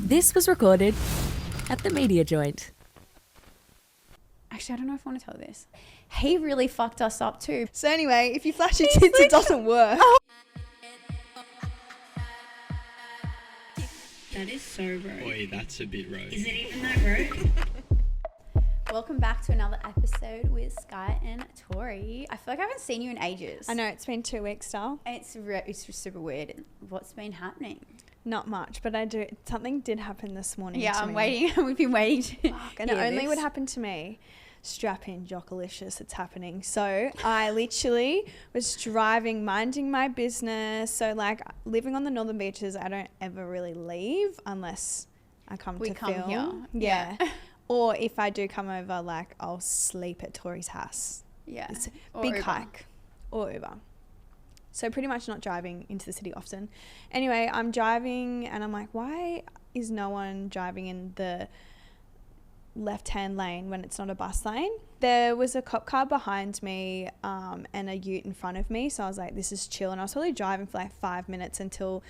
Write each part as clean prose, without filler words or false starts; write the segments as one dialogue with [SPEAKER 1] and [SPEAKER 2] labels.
[SPEAKER 1] This was recorded at the Media Joint.
[SPEAKER 2] Actually, I don't know if I want to tell this. He really fucked us up too.
[SPEAKER 3] So anyway, if you flash your tits, it doesn't work.
[SPEAKER 4] That is so rogue.
[SPEAKER 5] Boy, that's a bit rogue.
[SPEAKER 4] Is it even that rogue?
[SPEAKER 2] Welcome back to another episode with Skye and Tori. I feel like I haven't seen you in ages.
[SPEAKER 3] I know, it's been 2 weeks, Star.
[SPEAKER 2] It's just super weird. What's been happening?
[SPEAKER 3] Not much, but something did happen this morning.
[SPEAKER 2] Yeah,
[SPEAKER 3] to
[SPEAKER 2] I'm
[SPEAKER 3] me.
[SPEAKER 2] waiting. We've been waiting to
[SPEAKER 3] And it only would happen to me. Strap in, Jockalicious, it's happening. So I literally was driving, minding my business. So like living on the northern beaches, I don't ever really leave unless I come to film.
[SPEAKER 2] Here.
[SPEAKER 3] Yeah. Or if I do come over, like I'll sleep at Tori's house.
[SPEAKER 2] Yeah.
[SPEAKER 3] It's a
[SPEAKER 2] Or
[SPEAKER 3] big
[SPEAKER 2] Uber.
[SPEAKER 3] hike. Or Uber. So pretty much not driving into the city often. Anyway, I'm driving and I'm like, why is no one driving in the left-hand lane when it's not a bus lane? There was a cop car behind me and a ute in front of me, so I was like, this is chill. And I was probably driving for like 5 minutes until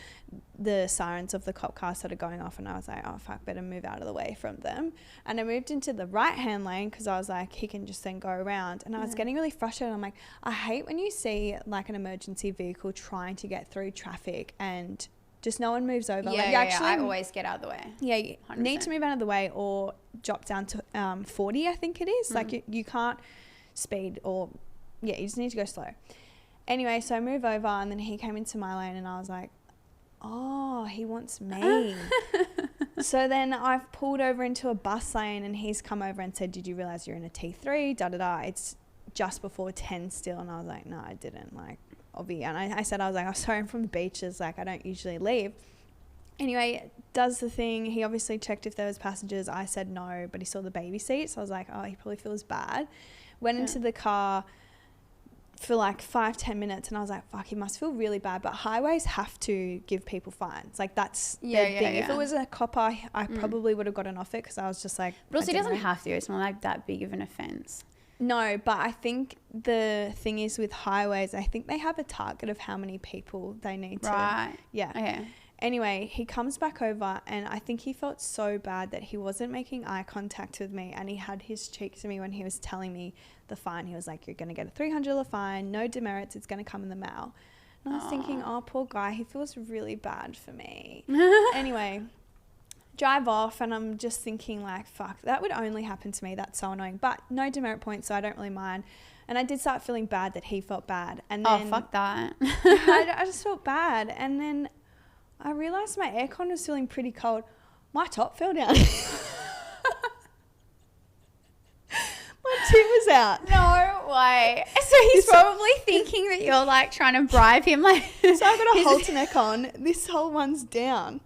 [SPEAKER 3] the sirens of the cop car started going off, and I was like, oh fuck, better move out of the way from them. And I moved into the right-hand lane because I was like, he can just then go around. And I was getting really frustrated. I'm like, I hate when you see like an emergency vehicle trying to get through traffic and just no one moves over.
[SPEAKER 2] Yeah,
[SPEAKER 3] like,
[SPEAKER 2] yeah, I always get out of the way.
[SPEAKER 3] Yeah, you
[SPEAKER 2] 100%.
[SPEAKER 3] need to move out of the way or drop down to 40, I think it is. Like you can't speed or, yeah, you just need to go slow. Anyway, so I move over and then he came into my lane and I was like, oh, he wants me. So then I've pulled over into a bus lane and he's come over and said, did you realise you're in a T3? Da-da-da. It's just before 10 still. And I was like, no, I didn't. Like, obvious. And I said, I was like, oh, sorry, I'm from the beaches. Like, I don't usually leave. Anyway, does the thing. He obviously checked if there was passengers. I said no, but he saw the baby seat. So I was like, oh, he probably feels bad. Went into the car for like 5-10 minutes and I was like, fuck, he must feel really bad. But highways have to give people fines. Like, that's their thing. If it was a copper, I probably would have gotten off it because I was just like,
[SPEAKER 2] But also, he doesn't have to. It's not like that big of an offence.
[SPEAKER 3] No, but I think the thing is with highways, I think they have a target of how many people they need to.
[SPEAKER 2] Right.
[SPEAKER 3] Yeah.
[SPEAKER 2] Okay.
[SPEAKER 3] Anyway, he comes back over and I think he felt so bad that he wasn't making eye contact with me, and he had his cheek to me when he was telling me the fine. He was like, you're going to get a $300 fine, no demerits, it's going to come in the mail. And I was thinking, oh, poor guy, he feels really bad for me. Anyway, drive off and I'm just thinking like, fuck, that would only happen to me. That's so annoying. But no demerit points, so I don't really mind. And I did start feeling bad that he felt bad. And then,
[SPEAKER 2] Oh, fuck that.
[SPEAKER 3] I just felt bad. And then I realised my aircon was feeling pretty cold. My top fell down. My tip was out.
[SPEAKER 2] No way. So he's probably thinking that you're like trying to bribe him. Like,
[SPEAKER 3] So I've got a Halter neck on. This whole one's down.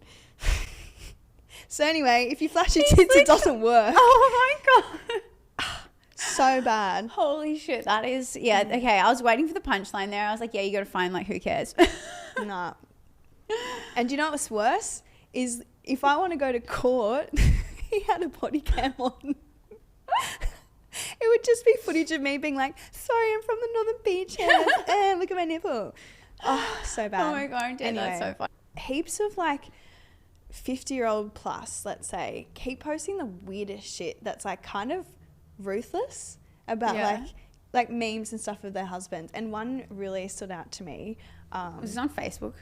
[SPEAKER 3] So anyway, if you flash your tits, it doesn't work.
[SPEAKER 2] Oh my God.
[SPEAKER 3] So bad.
[SPEAKER 2] Holy shit. That is, yeah. Okay. I was waiting for the punchline there. I was like, yeah, you got to find, like, who cares?
[SPEAKER 3] Nah. And do you know what's worse? Is if I want to go to court, he had a body cam on. It would just be footage of me being like, sorry, I'm from the northern beaches. Look at my nipple. Oh, so bad.
[SPEAKER 2] Oh my God. I'm dead.
[SPEAKER 3] Anyway,
[SPEAKER 2] That's so funny.
[SPEAKER 3] heaps of like 50-year-old plus, let's say, keep posting the weirdest shit that's like kind of ruthless about like memes and stuff of their husbands. And one really stood out to me.
[SPEAKER 2] Was this on Facebook?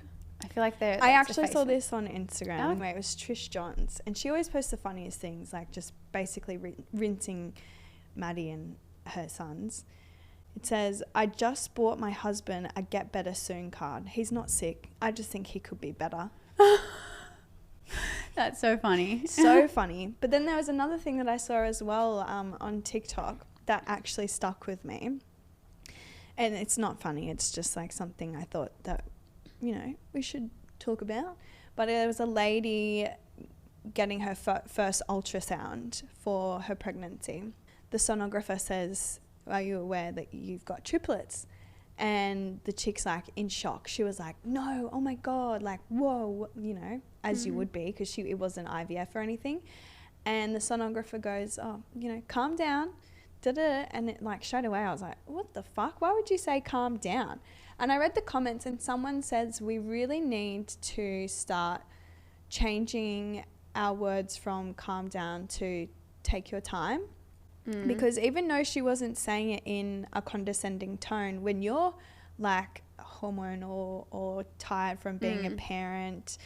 [SPEAKER 2] I feel like they're.
[SPEAKER 3] I actually saw this on Instagram.
[SPEAKER 2] Oh.
[SPEAKER 3] Where it was Trish Johns, and she always posts the funniest things, like just basically rinsing Maddie and her sons. It says, I just bought my husband a get better soon card. He's not sick. I just think he could be better.
[SPEAKER 2] That's so funny.
[SPEAKER 3] So funny. But then there was another thing that I saw as well on TikTok that actually stuck with me. And it's not funny. It's just like something I thought that, you know, we should talk about. But there was a lady getting her first ultrasound for her pregnancy. The sonographer says, are you aware that you've got triplets? And the chick's like in shock. She was like, no, oh my God, like, whoa, you know, as you would be, because it wasn't IVF or anything. And the sonographer goes, oh, you know, calm down. Da-da. And it, like, straight away I was like, what the fuck? Why would you say calm down? And I read the comments and someone says we really need to start changing our words from calm down to take your time. Because even though she wasn't saying it in a condescending tone, when you're like hormonal or tired from being a parent,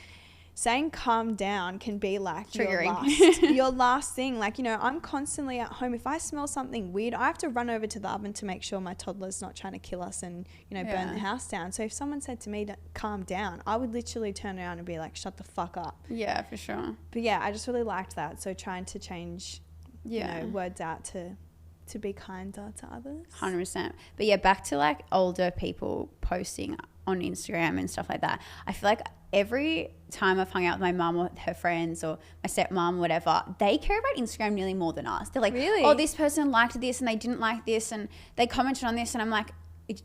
[SPEAKER 3] saying calm down can be like your last thing. Like, you know, I'm constantly at home. If I smell something weird, I have to run over to the oven to make sure my toddler's not trying to kill us and, you know, burn the house down. So if someone said to me to calm down, I would literally turn around and be like, shut the fuck up.
[SPEAKER 2] Yeah, for sure.
[SPEAKER 3] But yeah, I just really liked that. So trying to change, you know, words out to be kinder to others.
[SPEAKER 2] 100%. But yeah, back to like older people posting on Instagram and stuff like that. I feel like every time I've hung out with my mum or her friends or my stepmom, whatever, they care about Instagram nearly more than us. They're like,
[SPEAKER 3] really?
[SPEAKER 2] Oh, this person liked this and they didn't like this and they commented on this. And I'm like,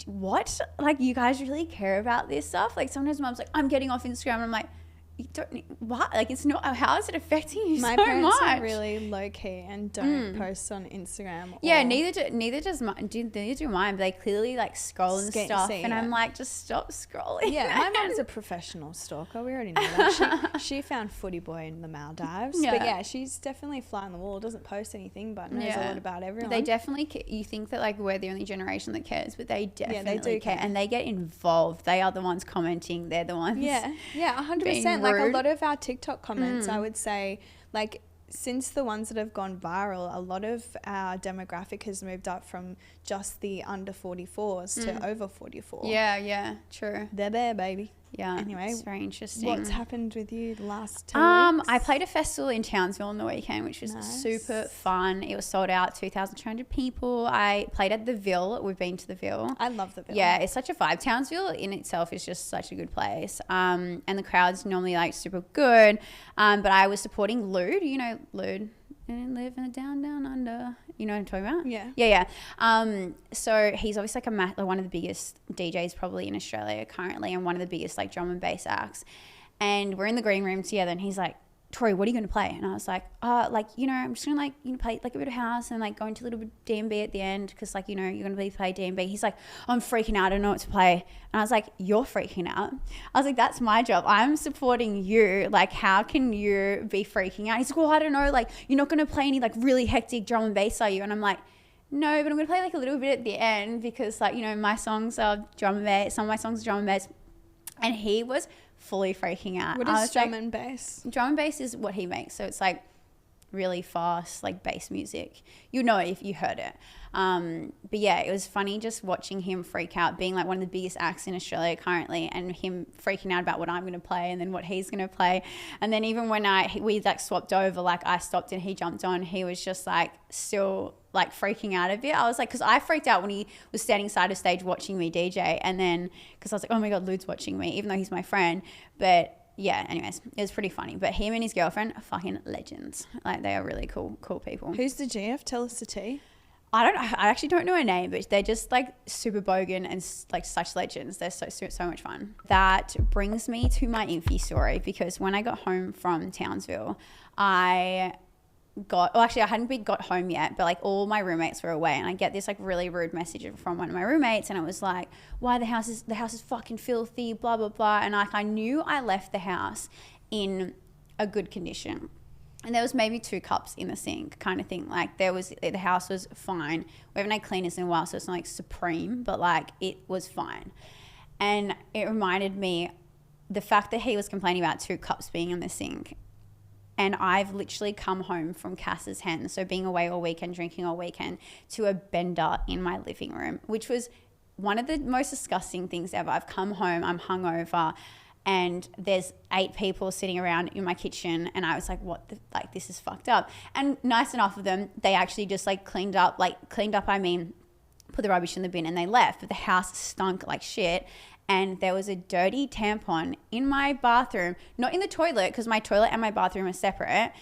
[SPEAKER 2] what? Like, you guys really care about this stuff? Like, sometimes mum's like, I'm getting off Instagram. And I'm like, you don't need, what? Like, it's not, how is it affecting you
[SPEAKER 3] My
[SPEAKER 2] so
[SPEAKER 3] parents
[SPEAKER 2] much?
[SPEAKER 3] are really low key and don't post on Instagram.
[SPEAKER 2] Yeah, neither do mine. But they clearly like scroll and stuff, and I'm like, just stop scrolling.
[SPEAKER 3] Yeah, my mum's a professional stalker. We already know that. She found Footy Boy in the Maldives, but yeah, she's definitely fly on the wall. Doesn't post anything, but knows a lot about everyone.
[SPEAKER 2] They definitely. You think that like we're the only generation that cares, but they definitely
[SPEAKER 3] they do
[SPEAKER 2] care, and they get involved. They are the ones commenting. They're the ones.
[SPEAKER 3] Yeah, 100%. Like a lot of our TikTok comments, I would say, like, since the ones that have gone viral, a lot of our demographic has moved up from just the under 44s to over 44.
[SPEAKER 2] Yeah, true.
[SPEAKER 3] They're there, baby.
[SPEAKER 2] Yeah.
[SPEAKER 3] Anyway,
[SPEAKER 2] it's very interesting.
[SPEAKER 3] What's happened with you the last 2 weeks?
[SPEAKER 2] I played a festival in Townsville on the weekend, which was super fun. It was sold out, 2,200 people. I played at the Ville. We've been to the Ville.
[SPEAKER 3] I love the Ville.
[SPEAKER 2] Yeah, it's such a vibe. Townsville in itself is just such a good place. And the crowd's normally like super good. But I was supporting Lude. You know Lude. And live in the down under. You know what I'm talking about? Yeah. So he's obviously like one of the biggest DJs probably in Australia currently, and one of the biggest like drum and bass acts. And we're in the green room together, and he's like, Tori, what are you going to play? And I was like, like, you know, I'm just going to like, you know, play like a bit of house and like go into a little bit of D&B at the end because like, you know, you're going to play D&B. He's like, I'm freaking out. I don't know what to play. And I was like, you're freaking out. I was like, that's my job. I'm supporting you. Like, how can you be freaking out? He's like, well, I don't know. Like, you're not going to play any like really hectic drum and bass, are you? And I'm like, no, but I'm going to play like a little bit at the end because like, you know, my songs are drum and bass. Some of my songs are drum and bass. And he was fully freaking out.
[SPEAKER 3] What is drum and bass?
[SPEAKER 2] Drum and bass is what he makes. So it's like really fast, like bass music. You know it if you heard it. But yeah, it was funny just watching him freak out, being like one of the biggest acts in Australia currently, and him freaking out about what I'm going to play and then what he's going to play. And then even when we like swapped over, like I stopped and he jumped on, he was just like still like freaking out a bit. I was like, because I freaked out when he was standing side of stage watching me DJ, and then because I was like, oh my God, Lude's watching me, even though he's my friend. But yeah, anyways, it was pretty funny. But him and his girlfriend are fucking legends. Like, they are really cool people.
[SPEAKER 3] Who's the GF? Tell us the tea.
[SPEAKER 2] I actually don't know her name, but they're just like super bogan and like such legends. They're so much fun. That brings me to my INFE story, because when I got home from Townsville, I hadn't got home yet, but like all my roommates were away, and I get this like really rude message from one of my roommates, and it was like, why the house is fucking filthy, blah blah blah. And like I knew I left the house in a good condition, and there was maybe 2 cups in the sink kind of thing. Like the house was fine. We haven't had cleaners in a while, so it's not like supreme, but like it was fine. And it reminded me the fact that he was complaining about 2 cups being in the sink. And I've literally come home from Cass's hen, so being away all weekend, drinking all weekend, to a bender in my living room, which was one of the most disgusting things ever. I've come home, I'm hungover, and there's 8 people sitting around in my kitchen, and I was like, this is fucked up. And nice enough of them, they actually just like cleaned up, I mean, put the rubbish in the bin and they left, but the house stunk like shit. And there was a dirty tampon in my bathroom, not in the toilet, because my toilet and my bathroom are separate.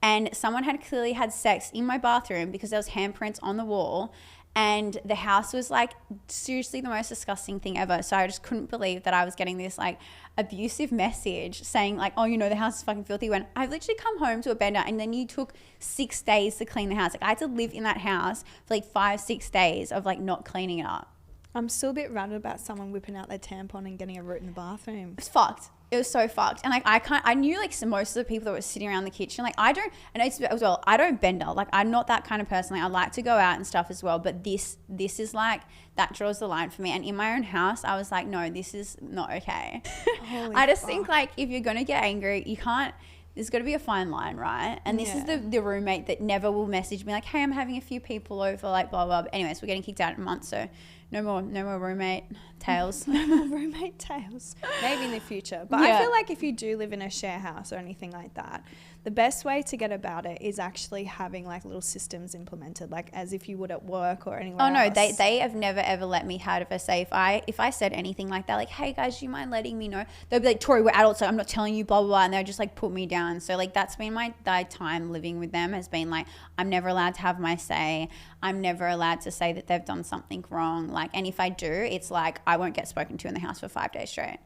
[SPEAKER 2] And someone had clearly had sex in my bathroom because there was handprints on the wall. And the house was like seriously the most disgusting thing ever. So I just couldn't believe that I was getting this like abusive message saying like, oh, you know, the house is fucking filthy, when I've literally come home to a bender and then you took 6 days to clean the house. Like I had to live in that house for like 5-6 days of like not cleaning it up.
[SPEAKER 3] I'm still a bit rattled about someone whipping out their tampon and getting a root in the bathroom.
[SPEAKER 2] It's fucked. It was so fucked. And like I knew like most of the people that were sitting around the kitchen. Like I don't bender. Like I'm not that kind of person. Like I like to go out and stuff as well. But this is like, that draws the line for me. And in my own house, I was like, no, this is not okay. I just think like if you're gonna get angry, you can't. There's got to be a fine line, right? And this is the roommate that never will message me like, hey, I'm having a few people over, like blah blah. But anyways, we're getting kicked out in a month, so no more roommate tales.
[SPEAKER 3] No more roommate tales. Maybe in the future. But I feel like if you do live in a share house or anything like that, the best way to get about it is actually having like little systems implemented, like as if you would at work or anywhere else.
[SPEAKER 2] No, they have never ever let me have a say. If I said anything like that, like, hey guys, do you mind letting me know? They'll be like, Tori, we're adults, so I'm not telling you, blah blah blah, and they'll just like put me down. So like that's been my time living with them, has been like, I'm never allowed to have my say. I'm never allowed to say that they've done something wrong. Like, and if I do, it's like I won't get spoken to in the house for 5 days straight.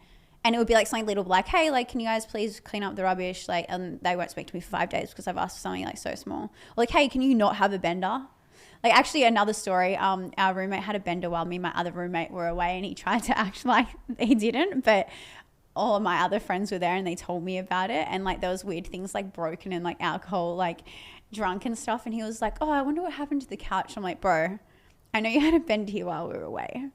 [SPEAKER 2] And it would be like something little, like, hey, like, can you guys please clean up the rubbish? Like, and they won't speak to me for 5 days because I've asked for something like so small. Or like, hey, can you not have a bender? Like, actually, another story. Our roommate had a bender while me and my other roommate were away, and he tried to act like he didn't, but all of my other friends were there and they told me about it. And like, there was weird things like broken and like alcohol, like drunk and stuff. And he was like, oh, I wonder what happened to the couch. I'm like, bro, I know you had a bender here while we were away.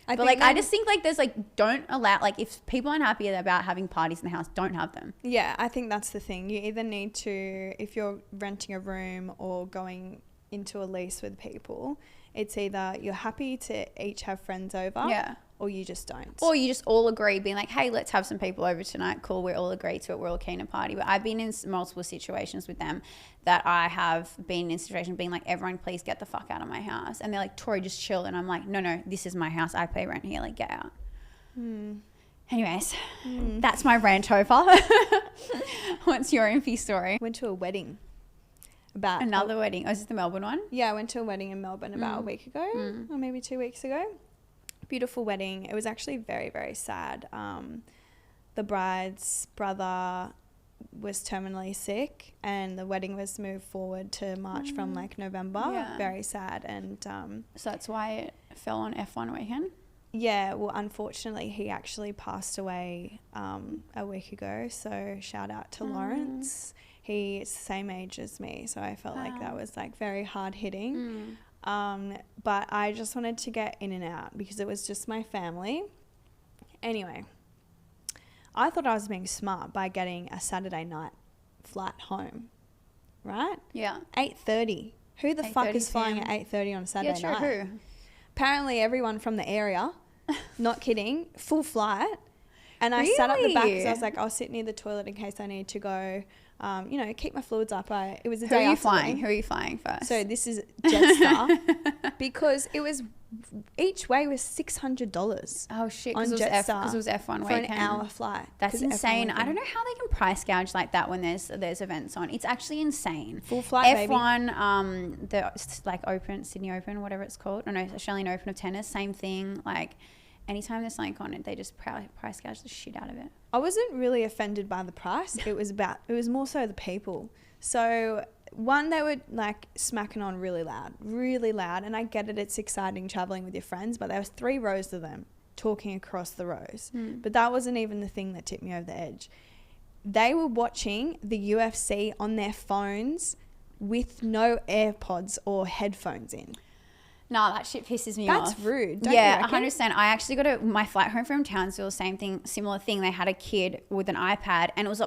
[SPEAKER 2] But like, I just think like there's like, don't allow, like if people aren't happy about having parties in the house, don't have them.
[SPEAKER 3] Yeah, I think that's the thing. You either need to, if you're renting a room or going into a lease with people, it's either you're happy to each have friends over, or you just don't.
[SPEAKER 2] Or you just all agree, being like, hey, let's have some people over tonight. Cool, we all agree to it. We're all keen to party. But I've been in multiple situations with them that I have been in situations being like, everyone please get the fuck out of my house. And they're like, Tori, just chill. And I'm like, no, this is my house. I pay rent here. Like, get out. Anyways, that's my rant over. What's your INFE story?
[SPEAKER 3] Went to a wedding.
[SPEAKER 2] Another wedding. Oh, is this the Melbourne one?
[SPEAKER 3] Yeah, I went to a wedding in Melbourne about a week ago, or maybe 2 weeks ago. Beautiful wedding. It was actually very, very sad. The bride's brother was terminally sick, and the wedding was moved forward to March from like November.
[SPEAKER 2] Yeah.
[SPEAKER 3] Very sad. And
[SPEAKER 2] so that's why it fell on F1 weekend?
[SPEAKER 3] Yeah, well, unfortunately, he actually passed away a week ago. So shout out to Lawrence. He's the same age as me, so I felt like that was like very hard hitting. But I just wanted to get in and out because it was just my family. Anyway, I thought I was being smart by getting a Saturday night flight home, right?
[SPEAKER 2] Yeah.
[SPEAKER 3] 8:30. Who the fuck is flying at 8:30 on a Saturday night?
[SPEAKER 2] Who?
[SPEAKER 3] Apparently everyone from the area. Not kidding. Full flight. And I sat up the back because I was like, I'll sit near the toilet in case I need to go, keep my fluids up. It was a day after.
[SPEAKER 2] Who are you flying first?
[SPEAKER 3] So this is Jetstar because it was, each way was $600.
[SPEAKER 2] Oh shit,
[SPEAKER 3] on Jetstar
[SPEAKER 2] because it was F1
[SPEAKER 3] for
[SPEAKER 2] weekend.
[SPEAKER 3] an hour flight.
[SPEAKER 2] That's insane. I don't know how they can price gouge like that when there's events on. It's actually insane.
[SPEAKER 3] Full flight,
[SPEAKER 2] F1, the like Open, Sydney Open, whatever it's called. I know Australian Open of tennis, same thing. Like anytime there's something on it, they just price gouge the shit out of it.
[SPEAKER 3] I wasn't really offended by the price. It was more so the people. So one, they were like smacking on really loud, and I get it, it's exciting traveling with your friends, but there was 3 rows of them talking across the rows. But that wasn't even the thing that tipped me over the edge. They were watching the UFC on their phones with no AirPods or headphones in.
[SPEAKER 2] No, that shit pisses me off.
[SPEAKER 3] That's rude. Don't
[SPEAKER 2] Yeah,
[SPEAKER 3] you reckon?
[SPEAKER 2] 100%. I actually got my flight home from Townsville, similar thing. They had a kid with an iPad and it was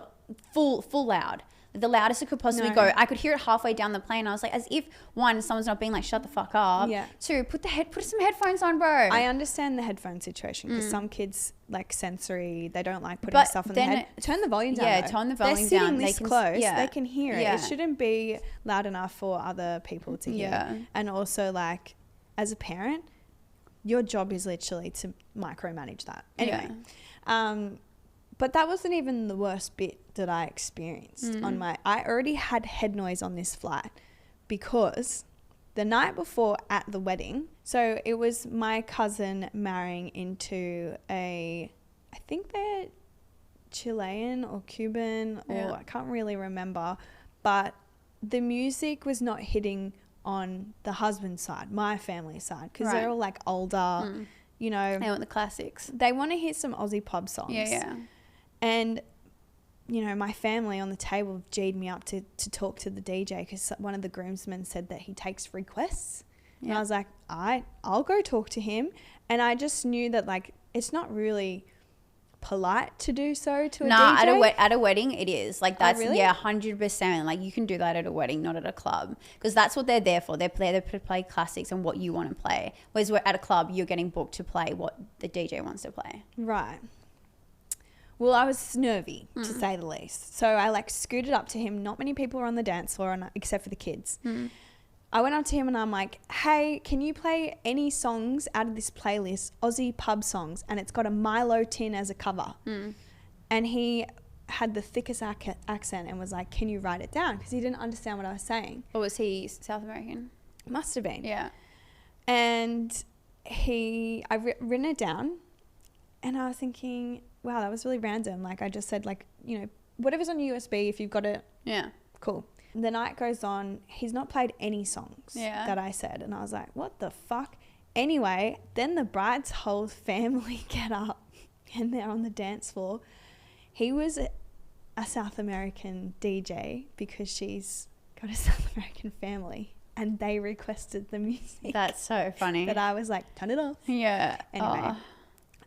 [SPEAKER 2] full loud. The loudest it could possibly go. I could hear it halfway down the plane. I was like, as if, 1, someone's not being like, shut the fuck up.
[SPEAKER 3] Yeah.
[SPEAKER 2] 2, put some headphones on, bro.
[SPEAKER 3] I understand the headphone situation because some kids like sensory, they don't like putting stuff on their head. Turn the volume down.
[SPEAKER 2] Yeah,
[SPEAKER 3] though.
[SPEAKER 2] turn the volume down.
[SPEAKER 3] They're sitting this close. They can hear it.
[SPEAKER 2] Yeah.
[SPEAKER 3] It shouldn't be loud enough for other people to hear.
[SPEAKER 2] Yeah.
[SPEAKER 3] And also, like, as a parent, your job is literally to micromanage that. Anyway, but that wasn't even the worst bit that I experienced I already had head noise on this flight because the night before at the wedding, so it was my cousin marrying into I think they're Chilean or Cuban or I can't really remember, but the music was not hitting on the husband's side, my family side, because they're all like older,
[SPEAKER 2] They want the classics.
[SPEAKER 3] They want to hear some Aussie pub songs.
[SPEAKER 2] Yeah.
[SPEAKER 3] And, you know, my family on the table G'd me up to talk to the DJ because one of the groomsmen said that he takes requests. And I was like, I'll go talk to him. And I just knew that, like, it's not really polite to do so to a DJ.
[SPEAKER 2] At a wedding it is. Like, that's,
[SPEAKER 3] really?
[SPEAKER 2] yeah, 100%. Like, you can do that at a wedding, not at a club. Because that's what they're there for. They're there to play classics and what you want to play. Whereas at a club, you're getting booked to play what the DJ wants to play.
[SPEAKER 3] Right. Well, I was nervy, to say the least. So I, like, scooted up to him. Not many people were on the dance floor except for the kids. I went up to him and I'm like, hey, can you play any songs out of this playlist, Aussie pub songs? And it's got a Milo tin as a cover. And he had the thickest accent and was like, can you write it down? Because he didn't understand what I was saying.
[SPEAKER 2] Or was he South American?
[SPEAKER 3] Must have been.
[SPEAKER 2] Yeah.
[SPEAKER 3] And I've written it down and I was thinking, wow, that was really random. Like, I just said, like, you know, whatever's on USB, if you've got it,
[SPEAKER 2] Yeah.
[SPEAKER 3] cool. The night goes on. He's not played any songs that I said. And I was like, what the fuck? Anyway, then the bride's whole family get up and they're on the dance floor. He was a South American DJ because she's got a South American family and they requested the music.
[SPEAKER 2] That's so funny.
[SPEAKER 3] That I was like, turn it off.
[SPEAKER 2] Yeah.
[SPEAKER 3] Anyway,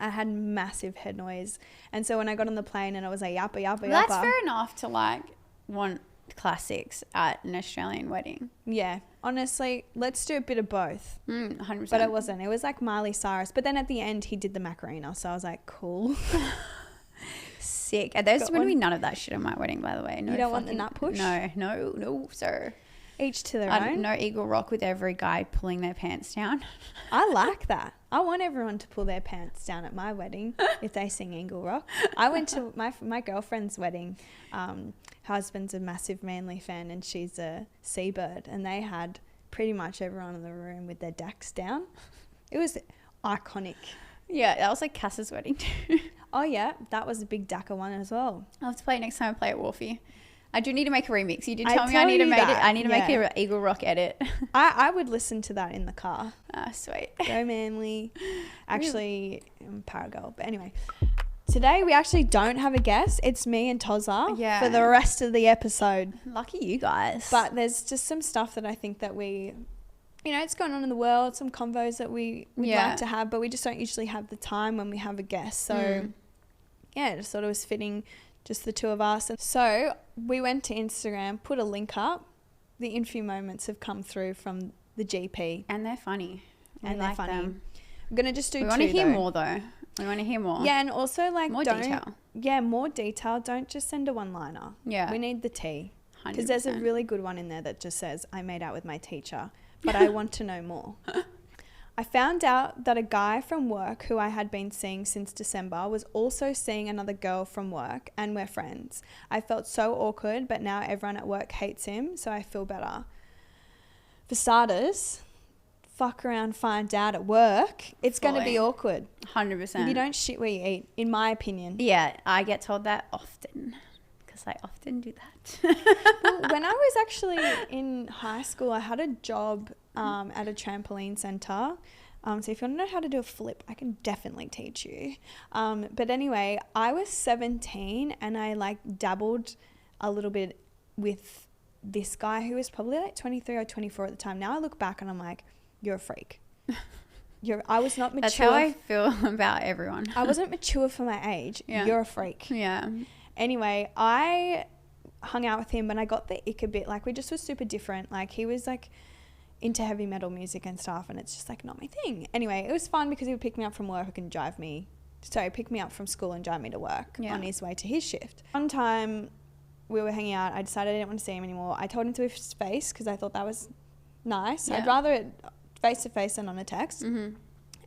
[SPEAKER 3] I had massive head noise. And so when I got on the plane and I was like, yappa, yappa, yappa.
[SPEAKER 2] That's fair enough to, like, want classics at an Australian wedding.
[SPEAKER 3] Yeah. Honestly, let's do a bit of both.
[SPEAKER 2] 100%.
[SPEAKER 3] But it wasn't. It was like Miley Cyrus. But then at the end, he did the Macarena. So I was like, cool.
[SPEAKER 2] Sick. There's going to be none of that shit at my wedding, by the way. No,
[SPEAKER 3] you don't want the nut push?
[SPEAKER 2] No, sir.
[SPEAKER 3] Each to their own.
[SPEAKER 2] No Eagle Rock with every guy pulling their pants down.
[SPEAKER 3] I like that. I want everyone to pull their pants down at my wedding if they sing Eagle Rock. I went to my girlfriend's wedding. Husband's a massive Manly fan and she's a Seabird, and they had pretty much everyone in the room with their dacks down. It was iconic.
[SPEAKER 2] Yeah, that was like Cass's wedding too.
[SPEAKER 3] Oh yeah, that was a big DACA one as well.
[SPEAKER 2] I'll have to play it next time I play at Wharfie. I do need to make a remix. You did
[SPEAKER 3] I
[SPEAKER 2] tell me I need to make it.
[SPEAKER 3] that,
[SPEAKER 2] I need to make
[SPEAKER 3] yeah.
[SPEAKER 2] an Eagle Rock edit.
[SPEAKER 3] I would listen to that in the car.
[SPEAKER 2] Sweet.
[SPEAKER 3] Go Manly. Actually, I'm Paragirl. But anyway, today we actually don't have a guest. It's me and Tozza for the rest of the episode.
[SPEAKER 2] Lucky you guys.
[SPEAKER 3] But there's just some stuff that I think that we, you know, it's going on in the world, some convos that we'd like to have, but we just don't usually have the time when we have a guest. So, yeah, I just thought it was fitting, just the two of us. And so we went to Instagram, put a link up. The INFE moments have come through from the GP.
[SPEAKER 2] And they're funny.
[SPEAKER 3] And
[SPEAKER 2] they're
[SPEAKER 3] they're funny.
[SPEAKER 2] Them.
[SPEAKER 3] I'm going to just do two,
[SPEAKER 2] We want to hear
[SPEAKER 3] though.
[SPEAKER 2] more, though. We want to hear more.
[SPEAKER 3] Yeah, and also, like,
[SPEAKER 2] more detail.
[SPEAKER 3] Yeah, more detail. Don't just send a one-liner.
[SPEAKER 2] Yeah.
[SPEAKER 3] We need the tea.
[SPEAKER 2] 100%.
[SPEAKER 3] Because there's a really good one in there that just says, I made out with my teacher, but I want to know more. I found out that a guy from work who I had been seeing since December was also seeing another girl from work, and we're friends. I felt so awkward, but now everyone at work hates him, so I feel better. For starters, fuck around, find out at work. It's going to be awkward.
[SPEAKER 2] 100%.
[SPEAKER 3] You don't shit where you eat, in my opinion.
[SPEAKER 2] Yeah, I get told that often because I often do that.
[SPEAKER 3] Well, when I was actually in high school, I had a job at a trampoline centre. So if you want to know how to do a flip, I can definitely teach you. But anyway, I was 17 and I like dabbled a little bit with this guy who was probably like 23 or 24 at the time. Now I look back and I'm like, you're a freak. I was not mature.
[SPEAKER 2] That's how I feel about everyone.
[SPEAKER 3] I wasn't mature for my age.
[SPEAKER 2] Yeah.
[SPEAKER 3] You're a freak.
[SPEAKER 2] Yeah.
[SPEAKER 3] Anyway, I hung out with him and I got the ick a bit. Like, we just were super different. Like, he was like into heavy metal music and stuff, and it's just like not my thing. Anyway, it was fun because he would pick me up from work and pick me up from school and drive me to work on his way to his shift. One time we were hanging out, I decided I didn't want to see him anymore. I told him to his face because I thought that was nice.
[SPEAKER 2] Yeah.
[SPEAKER 3] I'd rather it face to face than on a text.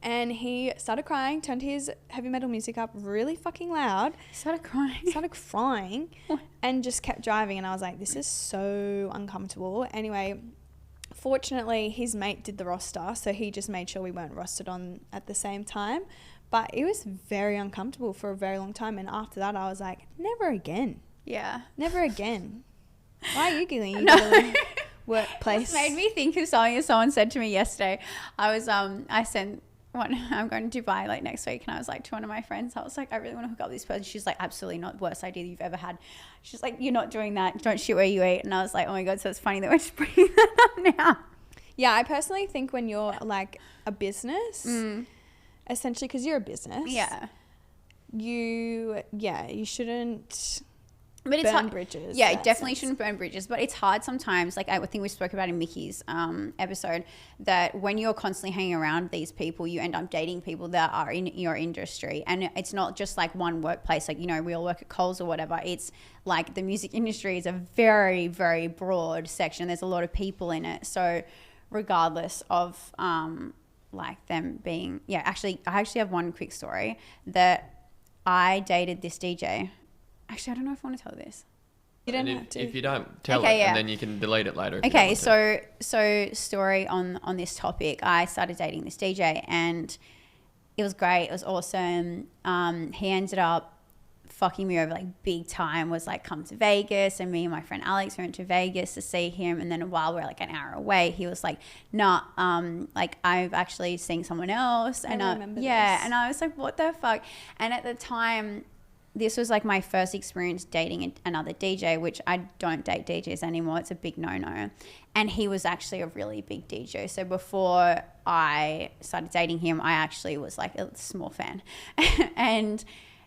[SPEAKER 3] And he started crying, turned his heavy metal music up really fucking loud.
[SPEAKER 2] Started crying.
[SPEAKER 3] And just kept driving. And I was like, this is so uncomfortable. Anyway, fortunately, his mate did the roster. So he just made sure we weren't rostered on at the same time. But it was very uncomfortable for a very long time. And after that, I was like, never again.
[SPEAKER 2] Yeah.
[SPEAKER 3] Never again. Why are you giggling? You
[SPEAKER 2] No.
[SPEAKER 3] giggling? Workplace.
[SPEAKER 2] It made me think of something that someone said to me yesterday. I sent I'm going to Dubai like next week, and I was like to one of my friends, I was like, I really want to hook up with this person. She's like, absolutely not, worst idea you've ever had. She's like, you're not doing that, don't shit where you eat. And I was like, oh my god, so it's funny that we're just bringing that up now.
[SPEAKER 3] Yeah, I personally think when you're like a business, essentially, because you're a business, you shouldn't
[SPEAKER 2] but it's
[SPEAKER 3] burn
[SPEAKER 2] hard.
[SPEAKER 3] bridges.
[SPEAKER 2] Yeah,
[SPEAKER 3] in
[SPEAKER 2] it
[SPEAKER 3] that
[SPEAKER 2] definitely
[SPEAKER 3] sense.
[SPEAKER 2] shouldn't burn bridges, but it's hard sometimes. Like I think we spoke about in Mickey's episode, that when you're constantly hanging around these people, you end up dating people that are in your industry. And it's not just like one workplace, like, you know, we all work at Coles or whatever. It's like the music industry is a very, very broad section. There's a lot of people in it. So regardless of like them being, I actually have one quick story that I dated this DJ. Actually, I don't know if I want to tell this.
[SPEAKER 3] You don't have to.
[SPEAKER 5] If you don't tell
[SPEAKER 2] Okay,
[SPEAKER 5] it,
[SPEAKER 2] yeah.
[SPEAKER 5] and then you can delete it later. if you don't
[SPEAKER 2] Okay,
[SPEAKER 5] want to.
[SPEAKER 2] so story on this topic. I started dating this DJ, and it was great. It was awesome. He ended up fucking me over like big time. Was like, come to Vegas, and me and my friend Alex went to Vegas to see him. And then while we're like an hour away, he was like, nah, like I've actually seen someone else. And
[SPEAKER 3] I remember
[SPEAKER 2] this. And I was like, what the fuck? And at the time, this was like my first experience dating another DJ, which I don't date DJs anymore. It's a big no-no. And he was actually a really big DJ. So before I started dating him, I actually was like a small fan. And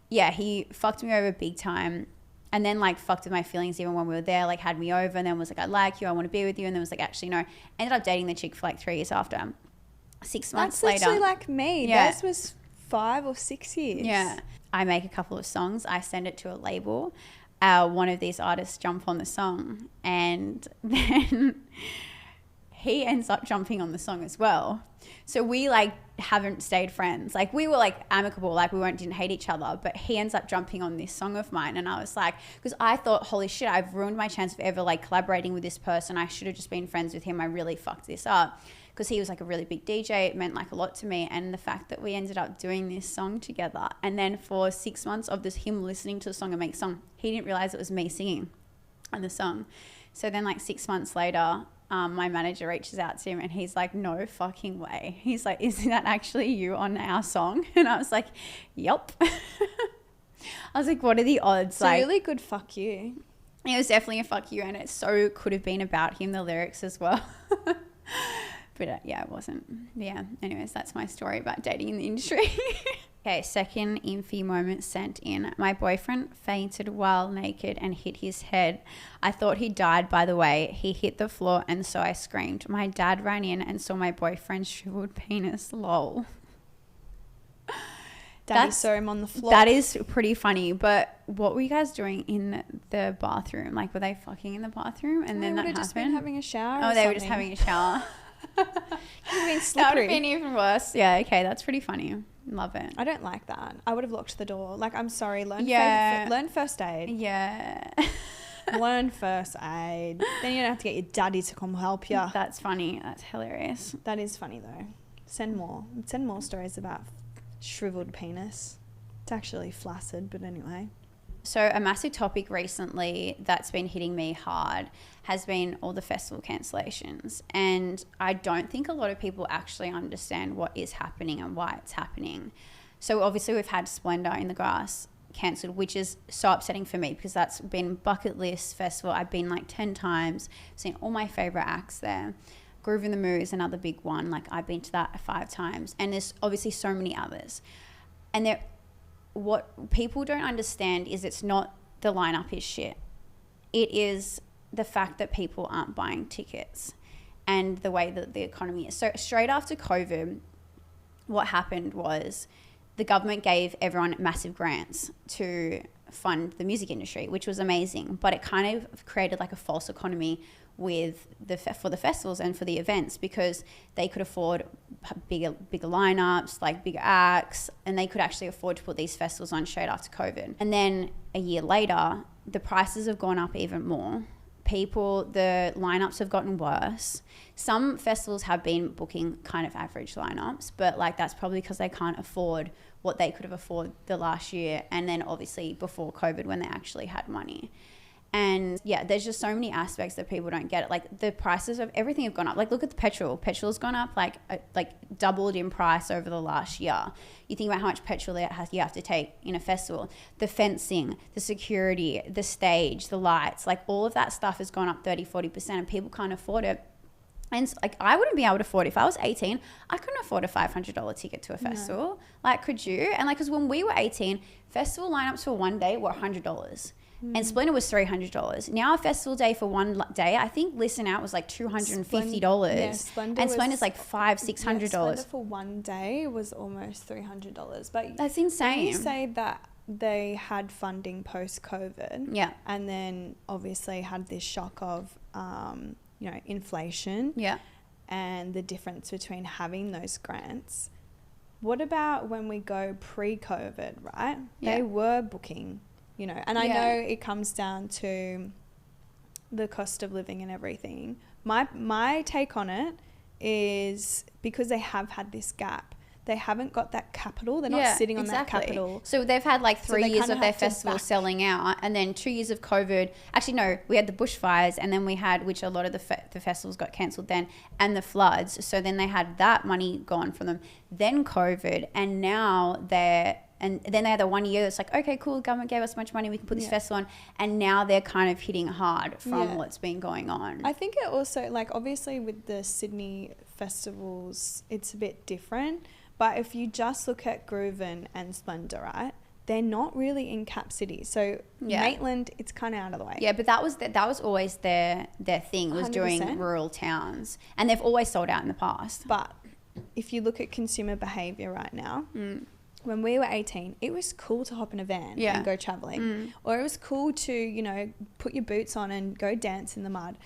[SPEAKER 2] yeah, he fucked me over big time. And then like fucked with my feelings even when we were there, like had me over, and then was like, I like you, I want to be with you. And then was like, actually, no. Ended up dating the chick for like 3 years after. 6 months
[SPEAKER 3] That's
[SPEAKER 2] later.
[SPEAKER 3] literally like me.
[SPEAKER 2] Yeah.
[SPEAKER 3] Theirs was 5 or 6 years.
[SPEAKER 2] Yeah. I make a couple of songs. I send it to a label. One of these artists jump on the song, and then he ends up jumping on the song as well. So we like haven't stayed friends. Like we were like amicable, like we didn't hate each other, but he ends up jumping on this song of mine. And I was like, because I thought, holy shit, I've ruined my chance of ever like collaborating with this person. I should have just been friends with him. I really fucked this up. Because he was like a really big DJ. It meant like a lot to me. And the fact that we ended up doing this song together, and then for 6 months of this, him listening to the song and make song, he didn't realize it was me singing on the song. So then like 6 months later, my manager reaches out to him, and he's like, no fucking way. He's like, is that actually you on our song? And I was like, yep. I was like, what are the odds?
[SPEAKER 3] It's a really good fuck you.
[SPEAKER 2] It was definitely a fuck you, and it so could have been about him, the lyrics as well. But yeah, it wasn't. Yeah, anyways, that's my story about dating in the industry. Okay, second INFE moment sent in. My boyfriend fainted while naked and hit his head. I thought he died, by the way. He hit the floor, and so I screamed. My dad ran in and saw my boyfriend's shriveled penis. Lol.
[SPEAKER 3] Daddy saw him on the floor.
[SPEAKER 2] That is pretty funny, but what were you guys doing in the bathroom? Like, were they fucking in the bathroom and then that happened?
[SPEAKER 3] Just been having a shower.
[SPEAKER 2] Oh, they were just having a shower.
[SPEAKER 3] Could have been
[SPEAKER 2] That would
[SPEAKER 3] slippery.
[SPEAKER 2] have been even worse. Yeah, okay, that's pretty funny. Love it.
[SPEAKER 3] I don't like that. I would have locked the door. Like, I'm sorry. Learn first aid.
[SPEAKER 2] Yeah.
[SPEAKER 3] Learn first aid. Then you don't have to get your daddy to come help you.
[SPEAKER 2] That's funny. That's hilarious.
[SPEAKER 3] That is funny though. Send more stories about shriveled penis. It's actually flaccid, but anyway.
[SPEAKER 2] So a massive topic recently that's been hitting me hard has been all the festival cancellations. And I don't think a lot of people actually understand what is happening and why it's happening. So obviously we've had Splendor in the Grass cancelled, which is so upsetting for me because that's been bucket list festival. I've been like 10 times, seen all my favourite acts there. Groove in the Moo is another big one. Like I've been to that 5 times. And there's obviously so many others. And what people don't understand is it's not the lineup is shit. It is the fact that people aren't buying tickets and the way that the economy is. So straight after COVID, what happened was the government gave everyone massive grants to fund the music industry, which was amazing. But it kind of created like a false economy for the festivals and for the events because they could afford bigger lineups, like bigger acts, and they could actually afford to put these festivals on straight after COVID. And then a year later, the prices have gone up even more. The lineups have gotten worse. Some festivals have been booking kind of average lineups, but like that's probably because they can't afford what they could have afforded the last year, and then obviously before COVID when they actually had money. And yeah, there's just so many aspects that people don't get it. Like the prices of everything have gone up. Like look at the petrol. Petrol's gone up like doubled in price over the last year. You think about how much petrol you have to take in a festival. The fencing, the security, the stage, the lights, like all of that stuff has gone up 30-40% and people can't afford it. And like I wouldn't be able to afford, if I was 18, I couldn't afford a $500 ticket to a festival. No. Like could you? And like because when we were 18, festival lineups for one day were $100. And Splendor was $300. Now a festival day for one day, I think Listen Out was like $250.
[SPEAKER 3] Yeah,
[SPEAKER 2] Splendor's like $500-$600.
[SPEAKER 3] Yeah, Splendor for one day was almost $300. But
[SPEAKER 2] that's insane.
[SPEAKER 3] You say that they had funding post-COVID.
[SPEAKER 2] Yeah.
[SPEAKER 3] And then obviously had this shock of, inflation.
[SPEAKER 2] Yeah.
[SPEAKER 3] And the difference between having those grants. What about when we go pre-COVID, right?
[SPEAKER 2] Yeah.
[SPEAKER 3] They were booking. And I know it comes down to the cost of living and everything. My take on it is because they have had this gap, they haven't got that capital. They're not sitting on that capital.
[SPEAKER 2] So they've had like 3 years of their festival selling out, and then 2 years of COVID. Actually, no, we had the bushfires, and then we had, which a lot of the festivals got cancelled then, and the floods. So then they had that money gone from them. Then COVID, and now and then they had the 1 year that's like, okay, cool, the government gave us so much money, we can put this festival on. And now they're kind of hitting hard from what's been going on.
[SPEAKER 3] I think it also, like, obviously with the Sydney festivals, it's a bit different. But if you just look at Grooven and Splendor, right, they're not really in cap cities. So Maitland, it's kind of out of the way.
[SPEAKER 2] Yeah, but that was always their thing, was
[SPEAKER 3] 100%.
[SPEAKER 2] doing rural towns. And they've always sold out in the past.
[SPEAKER 3] But if you look at consumer behaviour right now, when we were 18, it was cool to hop in a van and go travelling. Or it was cool to, put your boots on and go dance in the mud.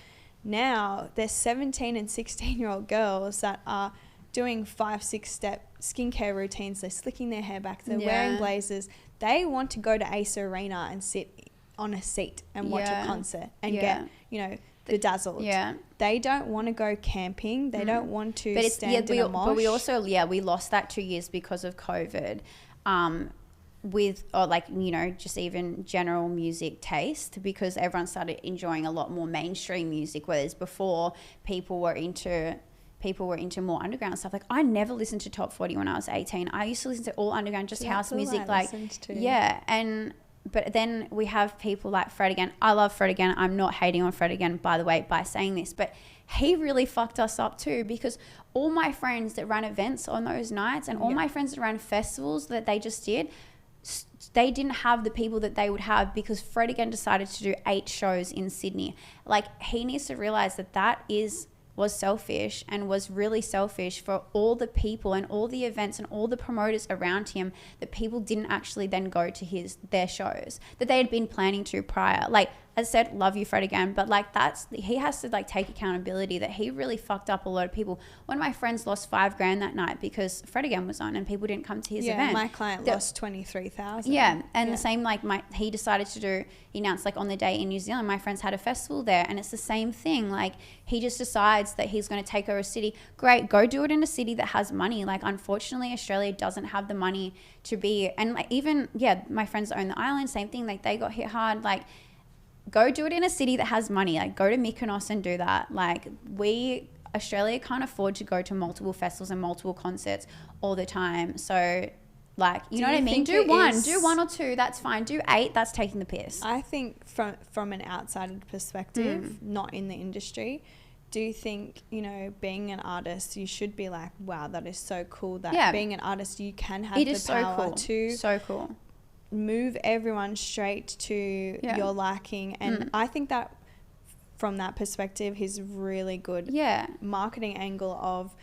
[SPEAKER 3] Now, there's 17 and 16-year-old girls that are doing 5-6 step skincare routines. They're slicking their hair back. They're wearing blazers. They want to go to Ace Arena and sit on a seat and watch a concert and get, bedazzled. Yeah. They don't want to go camping. They don't want to stand in a mosh.
[SPEAKER 2] But we also, we lost that 2 years because of COVID. Just even general music taste, because everyone started enjoying a lot more mainstream music, whereas before people were into more underground stuff. Like I never listened to Top 40 when I was 18. I used to listen to all underground, just house music. But then we have people like Fred again. I love Fred again. I'm not hating on Fred again, by the way, by saying this, but he really fucked us up too, because all my friends that ran events on those nights and all my friends that ran festivals that they just did, they didn't have the people that they would have because Fred again decided to do 8 shows in Sydney. Like he needs to realize that was selfish and was really selfish for all the people and all the events and all the promoters around him, that people didn't actually then go to their shows that they had been planning to prior. Like as I said, love you, Fred again, but like he has to like take accountability that he really fucked up a lot of people. One of my friends lost $5,000 that night because Fred again was on and people didn't come to his event.
[SPEAKER 3] My client lost 23,000.
[SPEAKER 2] Yeah, and the same he decided to do. He announced like on the day in New Zealand, my friends had a festival there, and it's the same thing. Like he just decides that he's going to take over a city. Great, go do it in a city that has money. Like unfortunately, Australia doesn't have the money to be, and like even my friends that own the island, same thing. Like they got hit hard. Like go do it in a city that has money. Like go to Mykonos and do that. Like Australia can't afford to go to multiple festivals and multiple concerts all the time. So like, you know what I mean? Do one or two, that's fine. Do 8, that's taking the piss.
[SPEAKER 3] I think from an outsider perspective, not in the industry, do you think, being an artist, you should be like, wow, that is so cool that being an artist, you can have the power to move everyone straight to your liking. And I think that from that perspective, he's really good marketing angle of,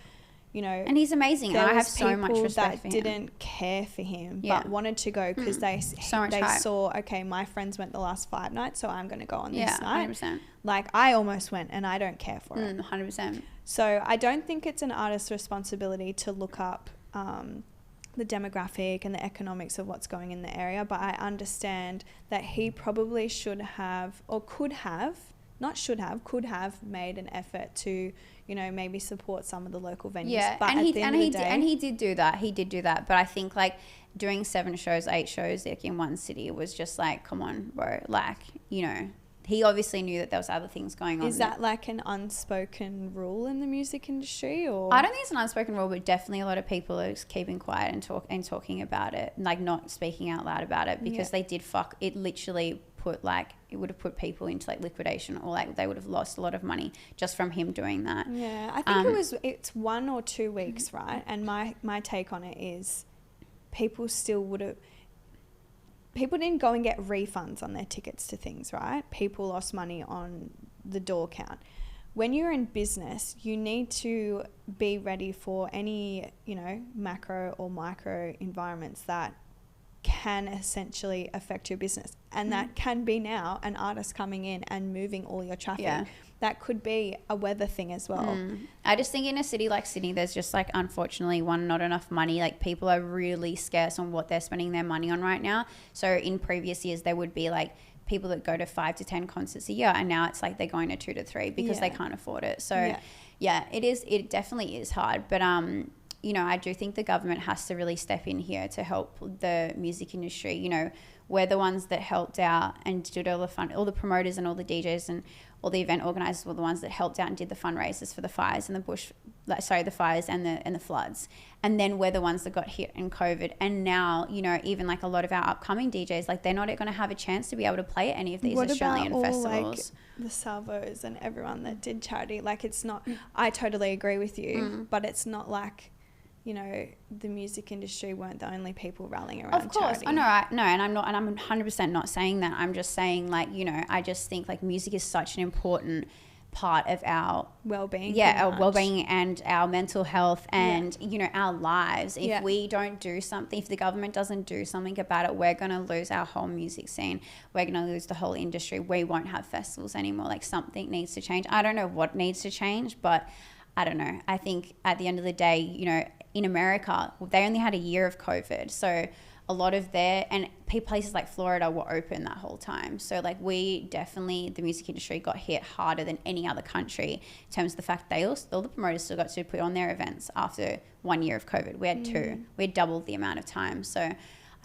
[SPEAKER 2] and he's amazing. And I have so much respect for him.
[SPEAKER 3] Didn't care for him, but wanted to go because they saw, okay, my friends went the last 5 nights, so I'm going to go on this night. 100%. Like I almost went and I don't care for it.
[SPEAKER 2] 100%.
[SPEAKER 3] So I don't think it's an artist's responsibility to look up the demographic and the economics of what's going in the area, but I understand that he probably should have, or could have made an effort to, maybe support some of the local venues.
[SPEAKER 2] Yeah,
[SPEAKER 3] but
[SPEAKER 2] he did do that. But I think like doing 7 shows, 8 shows like in one city was just like, come on, bro. Like, he obviously knew that there was other things going on.
[SPEAKER 3] Is that like an unspoken rule in the music industry, or?
[SPEAKER 2] I don't think it's an unspoken rule, but definitely a lot of people are just keeping quiet and talking about it, like not speaking out loud about it, because they did fuck it. Literally put like, it would have put people into like liquidation, or like they would have lost a lot of money just from him doing that.
[SPEAKER 3] Yeah, I think it's 1 or 2 weeks, right? And my take on it is, people didn't go and get refunds on their tickets to things, right? People lost money on the door count. When you're in business, you need to be ready for any, you know, macro or micro environments that can essentially affect your business. And that can be now an artist coming in and moving all your traffic.
[SPEAKER 2] Yeah.
[SPEAKER 3] That could be a weather thing as well.
[SPEAKER 2] I just think in a city like Sydney, there's just like, unfortunately, not enough money. Like, people are really scarce on what they're spending their money on right now. So in previous years, there would be like people that go to 5 to 10 concerts a year, and now it's like they're going to 2 to 3 because they can't afford it. So it definitely is hard. But you know, I do think the government has to really step in here to help the music industry. You know, we're the ones that helped out and did all the fun, all the promoters and all the DJs and all the event organisers were the ones that helped out and did the fundraisers for the fires and the fires and the floods. And then we're the ones that got hit in COVID. And now, you know, even like a lot of our upcoming DJs, like they're not going to have a chance to be able to play at any of these Australian festivals.
[SPEAKER 3] Like the Salvos and everyone that did charity? Like, it's not, I totally agree with you, but it's not like, you know, the music industry weren't the only people rallying around charity. Of course,
[SPEAKER 2] I know, and I'm 100% not saying that. I'm just saying, like, you know, I just think like music is such an important part of our
[SPEAKER 3] well-being.
[SPEAKER 2] Yeah, our well-being and our mental health and, you know, our lives. If we don't do something, if the government doesn't do something about it, we're going to lose our whole music scene. We're going to lose the whole industry. We won't have festivals anymore. Like, something needs to change. I don't know what needs to change, but I don't know. I think at the end of the day, you know, in America, they only had a year of COVID. So a lot of places like Florida were open that whole time. So like, the music industry got hit harder than any other country in terms of the fact all the promoters still got to put on their events after 1 year of COVID. We had 2. We had doubled the amount of time. So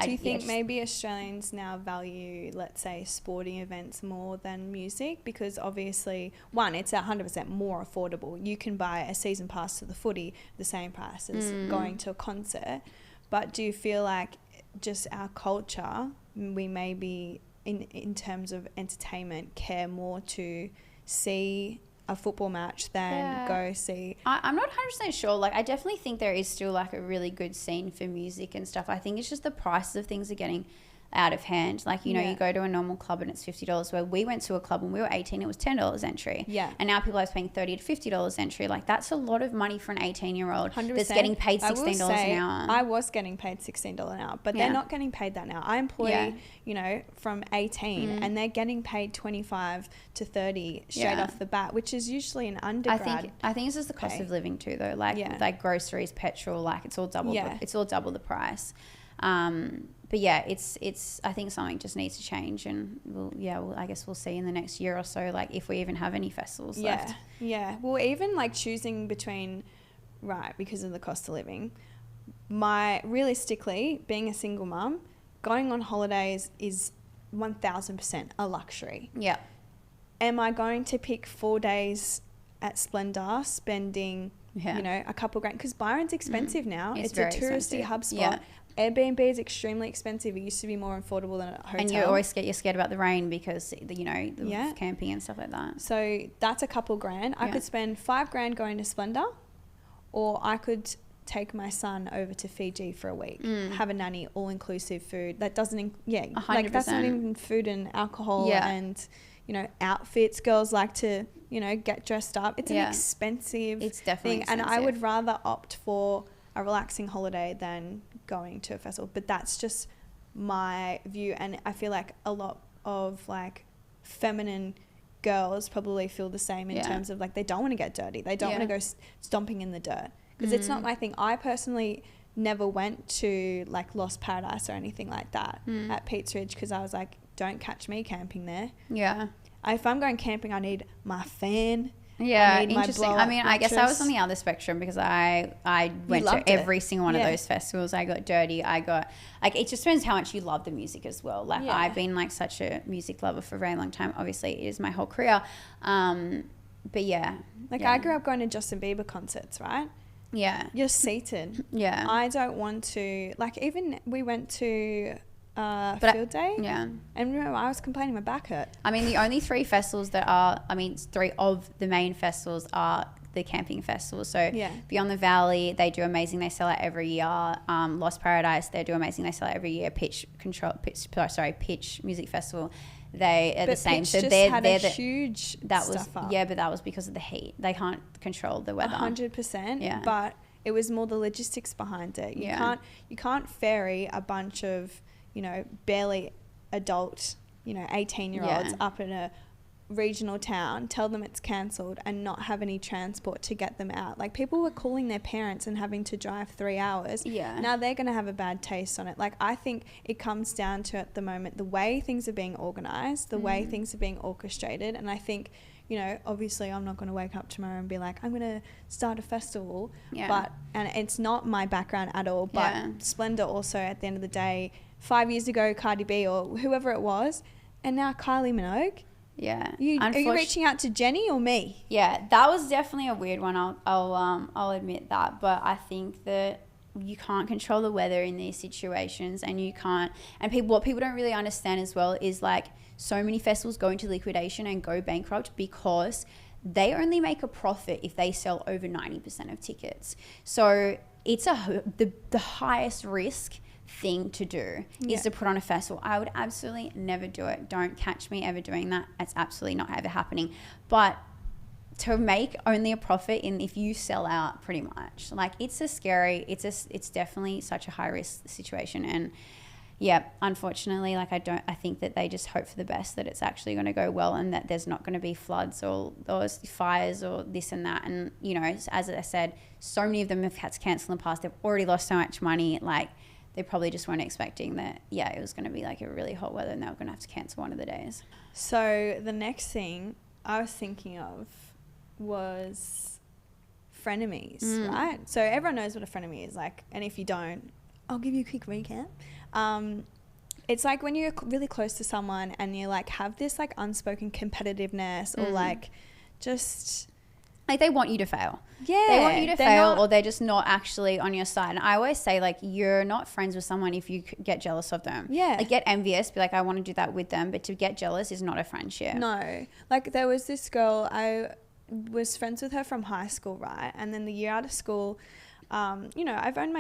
[SPEAKER 3] do you think maybe Australians now value, let's say, sporting events more than music? Because obviously, one, it's 100% more affordable. You can buy a season pass to the footy the same price as going to a concert. But do you feel like just our culture, we maybe, in terms of entertainment, care more to see a football match than go see?
[SPEAKER 2] I'm not 100% sure. Like, I definitely think there is still like a really good scene for music and stuff. I think it's just the prices of things are getting out of hand. Like, you know, you go to a normal club and it's $50, where we went to a club when we were 18, it was $10 entry. Yeah. And now people are paying $30 to $50 entry. Like, that's a lot of money for an 18-year-old that's getting paid $16 an hour.
[SPEAKER 3] I was getting paid $16 an hour, but they're not getting paid that now. I employ, you know, from 18 and they're getting paid 25 to 30 straight off the bat, which is usually an undergrad.
[SPEAKER 2] I think it's just the cost of living too, though. Like groceries, petrol, like it's all double. It's all double the price. But yeah, it's. I think something just needs to change, and I guess we'll see in the next year or so, like if we even have any festivals left.
[SPEAKER 3] Yeah. Well, even like choosing between, because of the cost of living, realistically, being a single mum, going on holidays is 1000% a luxury. Yeah. Am I going to pick 4 days at Splendor, spending you know, a couple grand? Because Byron's expensive now. It's a touristy hub spot. Yeah. Airbnb is extremely expensive. It used to be more affordable than a hotel.
[SPEAKER 2] And you're scared about the rain because, you know, the camping and stuff like that.
[SPEAKER 3] So that's a couple grand. I could spend $5,000 going to Splendor, or I could take my son over to Fiji for a week, have a nanny, all-inclusive food. That doesn't, 100%. Like that's not even food and alcohol and, you know, outfits. Girls like to, you know, get dressed up. It's an expensive thing. And I would rather opt for a relaxing holiday than going to a festival. But that's just my view. And I feel like a lot of like feminine girls probably feel the same in terms of like, they don't want to get dirty. They don't want to go stomping in the dirt. Because it's not my thing. I personally never went to like Lost Paradise or anything like that at Pete's Ridge, because I was like, don't catch me camping there. Yeah. If I'm going camping, I need my fan.
[SPEAKER 2] Yeah,
[SPEAKER 3] need my
[SPEAKER 2] interesting.
[SPEAKER 3] blow
[SPEAKER 2] I
[SPEAKER 3] up
[SPEAKER 2] mean, I guess I was
[SPEAKER 3] mattress.
[SPEAKER 2] on the other spectrum because I went to
[SPEAKER 3] loved it.
[SPEAKER 2] every single one
[SPEAKER 3] Yeah.
[SPEAKER 2] of those festivals. I got dirty. I got like, it just depends how much you love the music as well. Like
[SPEAKER 3] Yeah.
[SPEAKER 2] I've been like such a music lover for a very long time. Obviously, it is my whole career. But yeah,
[SPEAKER 3] Like
[SPEAKER 2] yeah.
[SPEAKER 3] I grew up going to Justin Bieber concerts, right?
[SPEAKER 2] Yeah,
[SPEAKER 3] You're seated.
[SPEAKER 2] yeah,
[SPEAKER 3] I don't want to, like, even we went to
[SPEAKER 2] But
[SPEAKER 3] field day,
[SPEAKER 2] yeah.
[SPEAKER 3] and remember, I was complaining my back hurt.
[SPEAKER 2] I mean, the only three festivals that are, I mean, three of the main festivals are the camping festivals. So
[SPEAKER 3] Yeah.
[SPEAKER 2] Beyond the Valley, they do amazing. They sell out every year. Lost Paradise, they do amazing. They sell out every year. Pitch Music Festival, they are the same.
[SPEAKER 3] Pitch
[SPEAKER 2] So
[SPEAKER 3] just
[SPEAKER 2] they're
[SPEAKER 3] had
[SPEAKER 2] they're
[SPEAKER 3] a
[SPEAKER 2] the,
[SPEAKER 3] huge
[SPEAKER 2] that was
[SPEAKER 3] stuff up.
[SPEAKER 2] yeah, but that was because of the heat. They can't control the weather.
[SPEAKER 3] 100%.
[SPEAKER 2] Yeah.
[SPEAKER 3] But it was more the logistics behind it.
[SPEAKER 2] Yeah.
[SPEAKER 3] You can't ferry a bunch of, you know, barely adult, you know, 18-year-olds
[SPEAKER 2] Yeah.
[SPEAKER 3] up in a regional town, tell them it's cancelled and not have any transport to get them out. Like, people were calling their parents and having to drive 3 hours.
[SPEAKER 2] Yeah.
[SPEAKER 3] Now they're going to have a bad taste on it. Like, I think it comes down to, at the moment, the way things are being organised, the way things are being orchestrated. And I think, you know, obviously I'm not going to wake up tomorrow and be like, I'm going to start a festival.
[SPEAKER 2] Yeah.
[SPEAKER 3] And it's not my background at all. But
[SPEAKER 2] Yeah.
[SPEAKER 3] Splendor also, at the end of the day, 5 years ago, Cardi B or whoever it was, and now Kylie Minogue.
[SPEAKER 2] Yeah.
[SPEAKER 3] Are you reaching out to Jenny or me?
[SPEAKER 2] Yeah, that was definitely a weird one. I'll admit that, but I think that you can't control the weather in these situations, and you can't. And what people don't really understand as well is, like, so many festivals go into liquidation and go bankrupt because they only make a profit if they sell over 90% of tickets. So it's the highest risk thing to do is to put on a festival. I would absolutely never do it. Don't catch me ever doing that. It's absolutely not ever happening. But to make only a profit if you sell out, pretty much, like, it's it's definitely such a high risk situation. And yeah, unfortunately, like, I think that they just hope for the best, that it's actually going to go well and that there's not going to be floods or fires or this and that. And, you know, as I said, so many of them have had to cancel in the past. They've already lost so much money. Like, they probably just weren't expecting that, yeah, it was going to be like a really hot weather and they were going to have to cancel one of the days.
[SPEAKER 3] So the next thing I was thinking of was frenemies, right? So everyone knows what a frenemy is like. And if you don't, I'll give you a quick recap. It's like when you're really close to someone and you, like, have this, like, unspoken competitiveness or, like, just...
[SPEAKER 2] Like, they want you to fail.
[SPEAKER 3] Yeah.
[SPEAKER 2] They want you to
[SPEAKER 3] they're
[SPEAKER 2] fail,
[SPEAKER 3] not-
[SPEAKER 2] or they're just not actually on your side. And I always say, like, you're not friends with someone if you get jealous of them.
[SPEAKER 3] Yeah.
[SPEAKER 2] Like, get envious, be like, I want to do that with them. But to get jealous is not a friendship.
[SPEAKER 3] No. Like, there was this girl, I was friends with her from high school, right? And then the year out of school, you know, I've owned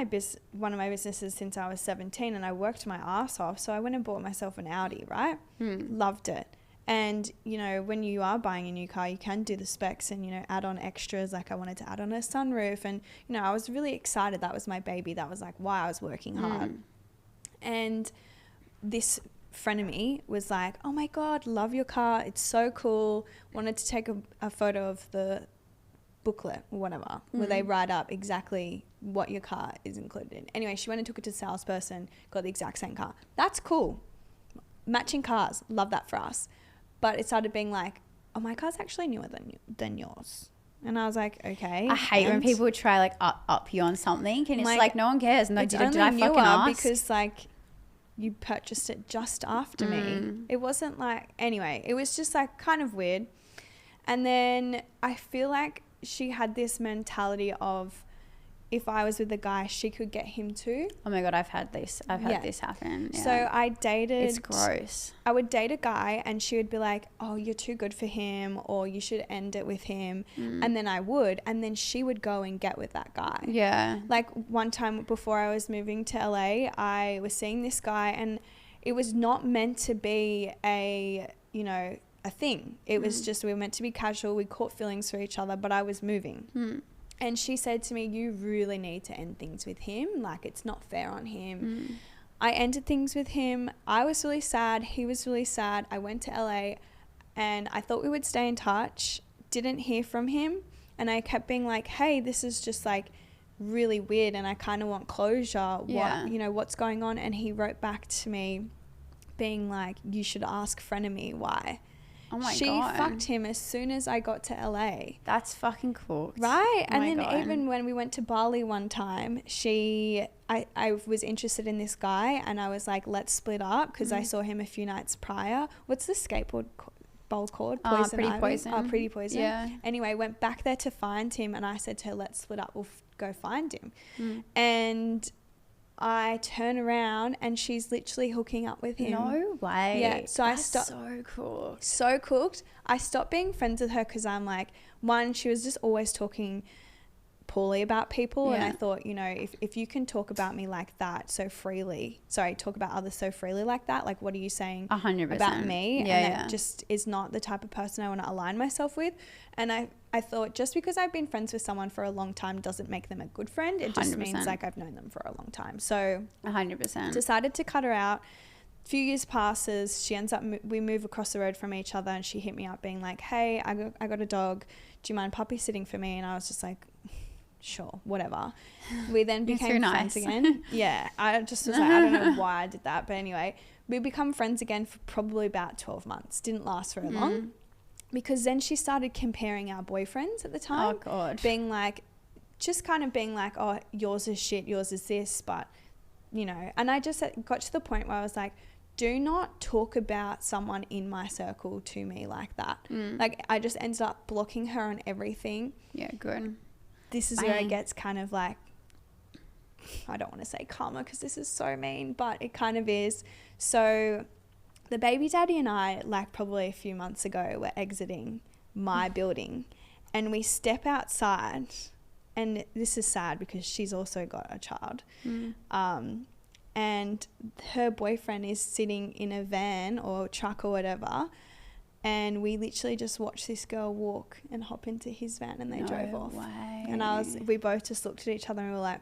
[SPEAKER 3] one of my businesses since I was 17 and I worked my ass off. So I went and bought myself an Audi, right? Loved it. And, you know, when you are buying a new car, you can do the specs and, you know, add on extras. Like, I wanted to add on a sunroof and, you know, I was really excited. That was my baby. That was, like, why I was working hard. And this frenemy was like, oh my God, love your car. It's so cool. Wanted to take a photo of the booklet or whatever, where they write up exactly what your car is included in. Anyway, she went and took it to the salesperson, got the exact same car. That's cool. Matching cars. Love that for us. But it started being like, oh, my car's actually newer than yours. And I was like, okay.
[SPEAKER 2] I hate when people try, like, up you on something. And it's
[SPEAKER 3] Like,
[SPEAKER 2] like, no one cares. No,
[SPEAKER 3] it's
[SPEAKER 2] did
[SPEAKER 3] only
[SPEAKER 2] I
[SPEAKER 3] newer
[SPEAKER 2] fucking ask?
[SPEAKER 3] because, like, you purchased it just after me. It wasn't like, anyway, it was just, like, kind of weird. And then I feel like she had this mentality of, if I was with a guy, she could get him too.
[SPEAKER 2] Oh my God, I've had this happen. Yeah.
[SPEAKER 3] So I dated...
[SPEAKER 2] It's gross.
[SPEAKER 3] I would date a guy and she would be like, oh, you're too good for him, or you should end it with him. And then I would, and then she would go and get with that guy.
[SPEAKER 2] Yeah.
[SPEAKER 3] Like, one time before I was moving to LA, I was seeing this guy and it was not meant to be a thing. It was just, we were meant to be casual. We caught feelings for each other, but I was moving. And she said to me, you really need to end things with him. Like, it's not fair on him. I ended things with him. I was really sad. He was really sad. I went to LA and I thought we would stay in touch. Didn't hear from him. And I kept being like, hey, this is just, like, really weird and I kind of want closure.
[SPEAKER 2] Yeah.
[SPEAKER 3] What's going on? And he wrote back to me being like, you should ask frenemy why.
[SPEAKER 2] Oh my
[SPEAKER 3] she
[SPEAKER 2] God.
[SPEAKER 3] fucked him as soon as I got to LA.
[SPEAKER 2] That's fucking cool.
[SPEAKER 3] Right.
[SPEAKER 2] Oh
[SPEAKER 3] And
[SPEAKER 2] my
[SPEAKER 3] then
[SPEAKER 2] God.
[SPEAKER 3] even when we went to Bali one time, I was interested in this guy and I was like, let's split up because I saw him a few nights prior. What's the skateboard bowl called? Poison
[SPEAKER 2] Pretty
[SPEAKER 3] Ivy?
[SPEAKER 2] Poison.
[SPEAKER 3] Oh, Pretty Poison.
[SPEAKER 2] Yeah.
[SPEAKER 3] Anyway, went back there to find him and I said to her, let's split up. We'll go find him.
[SPEAKER 2] Mm.
[SPEAKER 3] And I turn around and she's literally hooking up with him.
[SPEAKER 2] No way.
[SPEAKER 3] Yeah, so I
[SPEAKER 2] That's
[SPEAKER 3] stopped.
[SPEAKER 2] so cool.
[SPEAKER 3] So cooked. I stopped being friends with her because I'm like, one, she was just always talking poorly about people. And I
[SPEAKER 2] Yeah.
[SPEAKER 3] thought, you know, if you can talk about me like that so freely, talk about others so freely like that, like what are you saying
[SPEAKER 2] 100%.
[SPEAKER 3] about me?
[SPEAKER 2] Yeah,
[SPEAKER 3] And that just is not the type of person I want to align myself with. And I thought just because I've been friends with someone for a long time doesn't make them a good friend. It just
[SPEAKER 2] 100%.
[SPEAKER 3] means like I've known them for a long time. So
[SPEAKER 2] 100%.
[SPEAKER 3] decided to cut her out. Few years passes, she ends up we move across the road from each other and she hit me up being like, hey, I got a dog, do you mind puppy sitting for me? And I was just like, sure, whatever. We then
[SPEAKER 2] You're
[SPEAKER 3] became
[SPEAKER 2] too
[SPEAKER 3] friends
[SPEAKER 2] nice.
[SPEAKER 3] again. Yeah, I just was like, I don't know why I did that, but anyway, we become friends again for probably about 12 months. Didn't last very long because then she started comparing our boyfriends at the time.
[SPEAKER 2] Oh, God.
[SPEAKER 3] Being like, just kind of being like, oh, yours is shit, yours is this, but you know. And I just got to the point where I was like, do not talk about someone in my circle to me like that. Like I just ended up blocking her on everything.
[SPEAKER 2] Yeah, good.
[SPEAKER 3] This is where it
[SPEAKER 2] Bang.
[SPEAKER 3] gets kind of like, I don't want to say karma because this is so mean, but it kind of is. So the baby daddy and I, like probably a few months ago, were exiting my building and we step outside, and this is sad because she's also got a child. And her boyfriend is sitting in a van or truck or whatever, and we literally just watched this girl walk and hop into his van and they drove off.
[SPEAKER 2] Way.
[SPEAKER 3] And we both just looked at each other and we were like,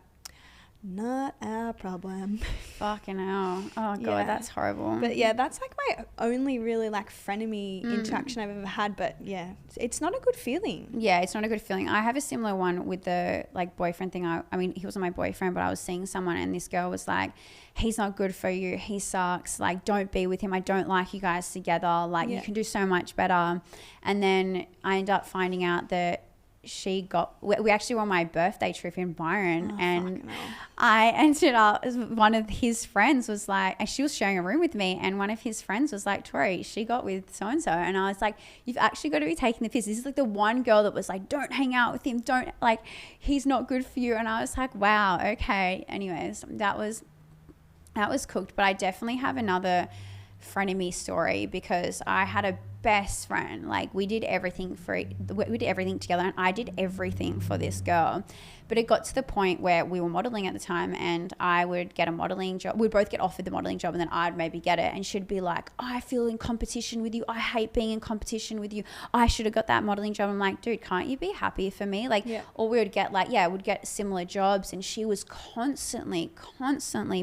[SPEAKER 3] not our problem.
[SPEAKER 2] Fucking hell. Oh, God,
[SPEAKER 3] Yeah.
[SPEAKER 2] that's horrible.
[SPEAKER 3] But yeah, that's like my only really like frenemy interaction I've ever had. But yeah, it's not a good feeling.
[SPEAKER 2] Yeah, it's not a good feeling. I have a similar one with the like boyfriend thing. I mean, he wasn't my boyfriend, but I was seeing someone and this girl was like, he's not good for you. He sucks. Like, don't be with him. I don't like you guys together. Like, you can do so much better. And then I ended up finding out that we actually were on my birthday trip in Byron, and I ended up, one of his friends was like, and she was sharing a room with me, and one of his friends was like, Tori, she got with so-and-so. And I was like, you've actually got to be taking the piss. This is like the one girl that was like, don't hang out with him. Don't, like, he's not good for you. And I was like, wow, okay. Anyways, that was cooked. But I definitely have another frenemy story because I had a best friend. Like, we did everything together, and I did everything for this girl. But it got to the point where we were modeling at the time, and I would get a modeling job. We'd both get offered the modeling job, and then I'd maybe get it, and she'd be like, I feel in competition with you. I hate being in competition with you. I should have got that modeling job. I'm like, dude, can't you be happy for me? Like, or we would get we'd get similar jobs, and she was constantly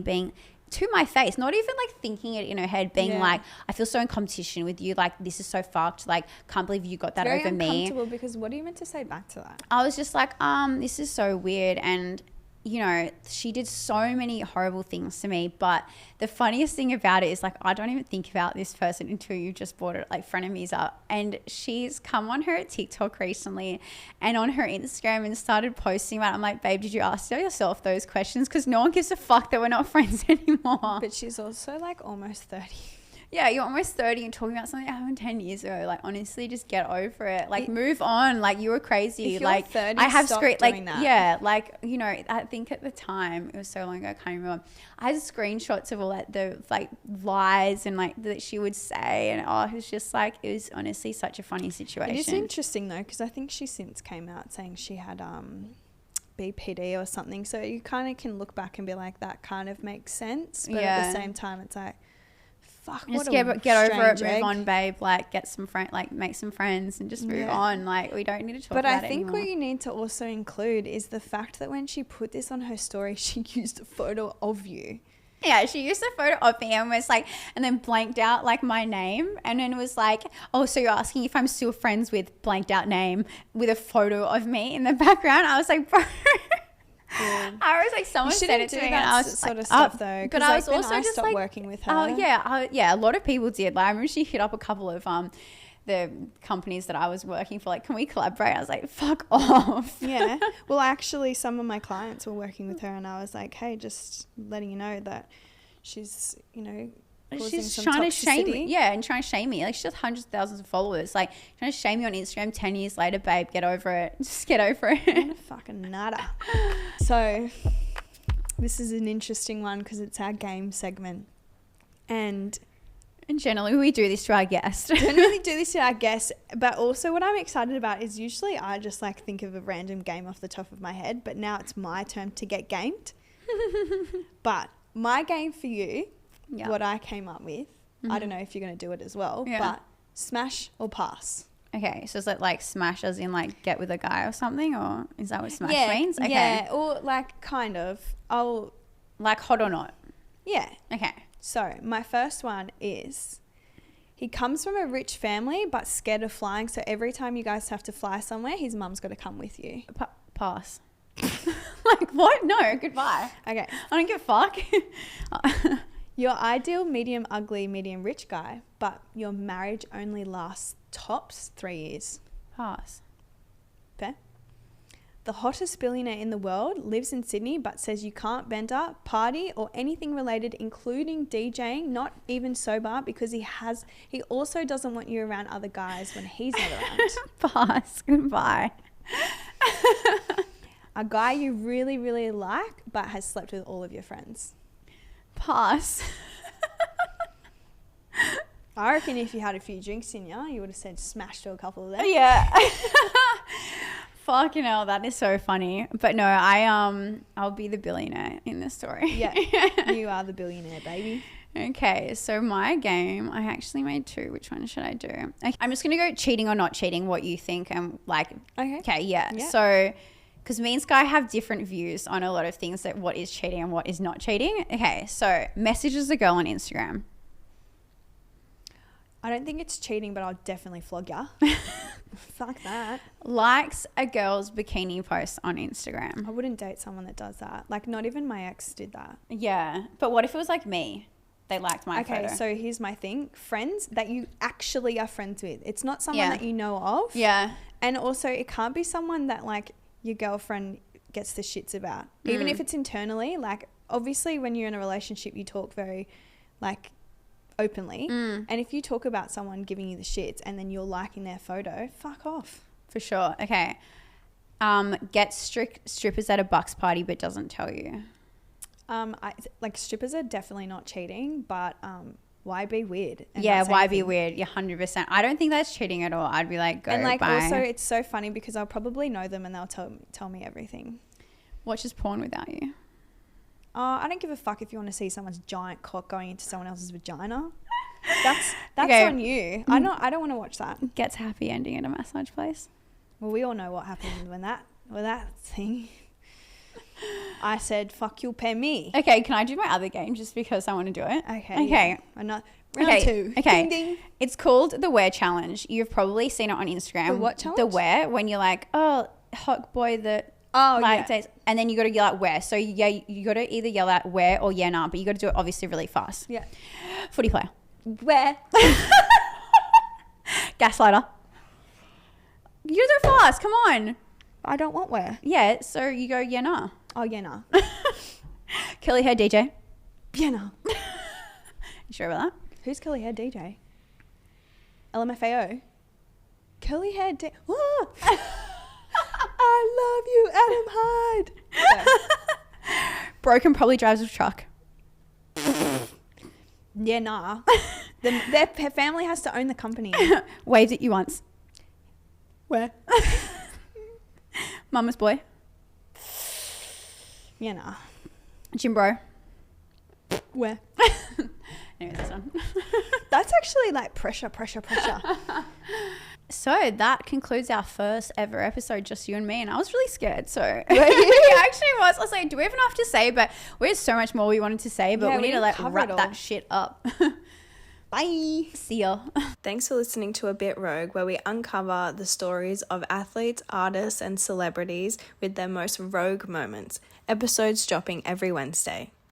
[SPEAKER 2] being to my face, not even like thinking it in her head, being like, I feel so in competition with you, like this is so fucked, like can't believe you got that
[SPEAKER 3] Very
[SPEAKER 2] over me.
[SPEAKER 3] uncomfortable because what are you meant to say back to that?
[SPEAKER 2] I was just like, this is so weird. And you know, she did so many horrible things to me, but the funniest thing about it is like, I don't even think about this person until you just brought it, like, frenemies up. And she's come on her TikTok recently and on her Instagram and started posting about it. I'm like, babe, did you ask yourself those questions? Because no one gives a fuck that we're not friends anymore.
[SPEAKER 3] But she's also like almost 30.
[SPEAKER 2] Yeah, you're almost 30 and talking about something that happened 10 years ago. Like, honestly, just get over it. Like, move on. Like, you were crazy.
[SPEAKER 3] If you're
[SPEAKER 2] like,
[SPEAKER 3] 30,
[SPEAKER 2] I have
[SPEAKER 3] stop
[SPEAKER 2] screen
[SPEAKER 3] doing
[SPEAKER 2] like,
[SPEAKER 3] that.
[SPEAKER 2] yeah, like, you know, I think at the time, it was so long ago, I can't remember. I had screenshots of all like the like lies and like that she would say, and it was just like, it was honestly such a funny situation.
[SPEAKER 3] It is interesting though, because I think she since came out saying she had BPD or something. So you kind of can look back and be like, that kind of makes sense. But at the same time, it's like, fuck,
[SPEAKER 2] just
[SPEAKER 3] what
[SPEAKER 2] get over it,
[SPEAKER 3] strange egg.
[SPEAKER 2] move on, babe. Like, get some like make some friends and just move on. Like, we don't need to talk
[SPEAKER 3] but
[SPEAKER 2] about it
[SPEAKER 3] I think
[SPEAKER 2] anymore.
[SPEAKER 3] what you need to also include is the fact that when she put this on her story, she used a photo of you.
[SPEAKER 2] Yeah, she used a photo of me and was like, and then blanked out like my name, and then it was like, oh, so you're asking if I'm still friends with blanked out name with a photo of me in the background. I was like, bro. I was like, someone said it to me, and I was
[SPEAKER 3] sort
[SPEAKER 2] like,
[SPEAKER 3] of stuff though.
[SPEAKER 2] But I was
[SPEAKER 3] then
[SPEAKER 2] also
[SPEAKER 3] I
[SPEAKER 2] just
[SPEAKER 3] stopped
[SPEAKER 2] like,
[SPEAKER 3] working with her.
[SPEAKER 2] oh yeah, a lot of people did. Like, I remember she hit up a couple of the companies that I was working for, like, can we collaborate? I was like, fuck off.
[SPEAKER 3] Yeah. Well, actually, some of my clients were working with her, and I was like, hey, just letting you know that she's, you know, causing
[SPEAKER 2] She's
[SPEAKER 3] some
[SPEAKER 2] trying to shame
[SPEAKER 3] toxicity.
[SPEAKER 2] me. Yeah, and trying to shame me. Like, she has hundreds of thousands of followers. Like, trying to shame me on Instagram 10 years later, babe. Get over it. Just get over it.
[SPEAKER 3] I'm a fucking nada. So, this is an interesting one because it's our game segment. And
[SPEAKER 2] And generally, we do this to our guest.
[SPEAKER 3] generally do this to our guests, but also what I'm excited about is usually I just like think of a random game off the top of my head, but now it's my turn to get gamed. But my game for you,
[SPEAKER 2] Yeah.
[SPEAKER 3] what I came up with, I don't know if you're going to do it as well,
[SPEAKER 2] Yeah.
[SPEAKER 3] but smash or pass.
[SPEAKER 2] Okay, so is it like smash as in like get with a guy or something, or is that what smash means? Okay.
[SPEAKER 3] Yeah, or like kind of.
[SPEAKER 2] Like hot or not?
[SPEAKER 3] Yeah.
[SPEAKER 2] Okay.
[SPEAKER 3] So my first one is he comes from a rich family but scared of flying. So every time you guys have to fly somewhere, his mum's got to come with you.
[SPEAKER 2] Pass. Like what? No, goodbye.
[SPEAKER 3] Okay.
[SPEAKER 2] I don't give a fuck.
[SPEAKER 3] Your ideal medium ugly, medium rich guy, but your marriage only lasts tops 3 years.
[SPEAKER 2] Pass.
[SPEAKER 3] Fair? The hottest billionaire in the world lives in Sydney but says you can't bender, party or anything related including DJing, not even sober, because he also doesn't want you around other guys when he's not around.
[SPEAKER 2] Pass. Goodbye.
[SPEAKER 3] A guy you really, really like but has slept with all of your friends.
[SPEAKER 2] Pass.
[SPEAKER 3] I reckon if you had a few drinks in you would have said smash to a couple of them.
[SPEAKER 2] Yeah. Fucking hell, that is so funny. But no, I'll be the billionaire in this story.
[SPEAKER 3] Yeah, you are the billionaire, baby.
[SPEAKER 2] Okay, so my game, I actually made two. Which one should I do? Okay, I'm just gonna go cheating or not cheating. What you think? And like,
[SPEAKER 3] Okay.
[SPEAKER 2] yeah.
[SPEAKER 3] Yeah.
[SPEAKER 2] So, because me and Skye have different views on a lot of things, that what is cheating and what is not cheating. Okay, so messages a girl on Instagram.
[SPEAKER 3] I don't think it's cheating, but I'll definitely flog ya. Fuck that.
[SPEAKER 2] Likes a girl's bikini post on Instagram.
[SPEAKER 3] I wouldn't date someone that does that. Like, not even my ex did that.
[SPEAKER 2] Yeah, but what if it was like me? They liked my
[SPEAKER 3] Okay,
[SPEAKER 2] photo.
[SPEAKER 3] so here's my thing. Friends that you actually are friends with. It's not someone
[SPEAKER 2] Yeah.
[SPEAKER 3] that you know of.
[SPEAKER 2] Yeah.
[SPEAKER 3] And also, it can't be someone that, like, your girlfriend gets the shits about. Even if it's internally. Like, obviously, when you're in a relationship, you talk very, like, openly. And if you talk about someone giving you the shits and then you're liking their photo, fuck off.
[SPEAKER 2] For sure. Okay. Gets strippers at a bucks party but doesn't tell you.
[SPEAKER 3] Like, strippers are definitely not cheating, but why be weird? And
[SPEAKER 2] Yeah,
[SPEAKER 3] not say
[SPEAKER 2] why be
[SPEAKER 3] anything?
[SPEAKER 2] weird? You're 100%. I don't think that's cheating at all. I'd be like, go,
[SPEAKER 3] And like,
[SPEAKER 2] bye.
[SPEAKER 3] also, it's so funny because I'll probably know them and they'll tell me everything.
[SPEAKER 2] Watches porn without you.
[SPEAKER 3] I don't give a fuck if you want to see someone's giant cock going into someone else's vagina. That's
[SPEAKER 2] Okay.
[SPEAKER 3] on you. I don't want to watch that.
[SPEAKER 2] Gets happy ending at a massage place.
[SPEAKER 3] Well, we all know what happened when that thing. I said, "Fuck, you'll pay me."
[SPEAKER 2] Okay, can I do my other game just because I want to do it?
[SPEAKER 3] Okay.
[SPEAKER 2] Okay.
[SPEAKER 3] Round
[SPEAKER 2] Okay.
[SPEAKER 3] two.
[SPEAKER 2] Okay.
[SPEAKER 3] Ding, ding.
[SPEAKER 2] It's called the wear challenge. You've probably seen it on Instagram.
[SPEAKER 3] The what challenge?
[SPEAKER 2] The wear, when you're like, oh, hot boy that
[SPEAKER 3] Oh,
[SPEAKER 2] like
[SPEAKER 3] yeah.
[SPEAKER 2] days, and then you got to yell out where. So yeah, you got to either yell out where or yeah, nah, but you got to do it obviously really fast.
[SPEAKER 3] Yeah.
[SPEAKER 2] Footy player.
[SPEAKER 3] Where?
[SPEAKER 2] Gaslighter. You gotta do it fast. Come on.
[SPEAKER 3] I don't want where.
[SPEAKER 2] Yeah. So you go yeah, nah.
[SPEAKER 3] Oh, yeah, nah.
[SPEAKER 2] Curly hair DJ.
[SPEAKER 3] Yeah, nah.
[SPEAKER 2] You sure about that?
[SPEAKER 3] Who's curly hair DJ? LMFAO. Curly hair DJ. I love you, Adam Hyde.
[SPEAKER 2] Broken probably drives a truck.
[SPEAKER 3] Yeah, nah. Their family has to own the company.
[SPEAKER 2] Waved at you once.
[SPEAKER 3] Where?
[SPEAKER 2] Mama's boy.
[SPEAKER 3] Yeah, nah.
[SPEAKER 2] Gym bro.
[SPEAKER 3] Where?
[SPEAKER 2] Anyway, this one.
[SPEAKER 3] That's actually like pressure.
[SPEAKER 2] So that concludes our first ever episode, just you and me, and I was really scared. So
[SPEAKER 3] you?
[SPEAKER 2] it actually was. I was like, do we have enough to say? But we had so much more we wanted to say, but
[SPEAKER 3] Yeah,
[SPEAKER 2] we
[SPEAKER 3] we
[SPEAKER 2] need to
[SPEAKER 3] didn't
[SPEAKER 2] like
[SPEAKER 3] cover
[SPEAKER 2] wrap
[SPEAKER 3] it all.
[SPEAKER 2] that shit up.
[SPEAKER 3] Bye.
[SPEAKER 2] See ya.
[SPEAKER 3] Thanks for listening to A Bit Rogue, where we uncover the stories of athletes, artists, and celebrities with their most rogue moments. Episodes dropping every Wednesday.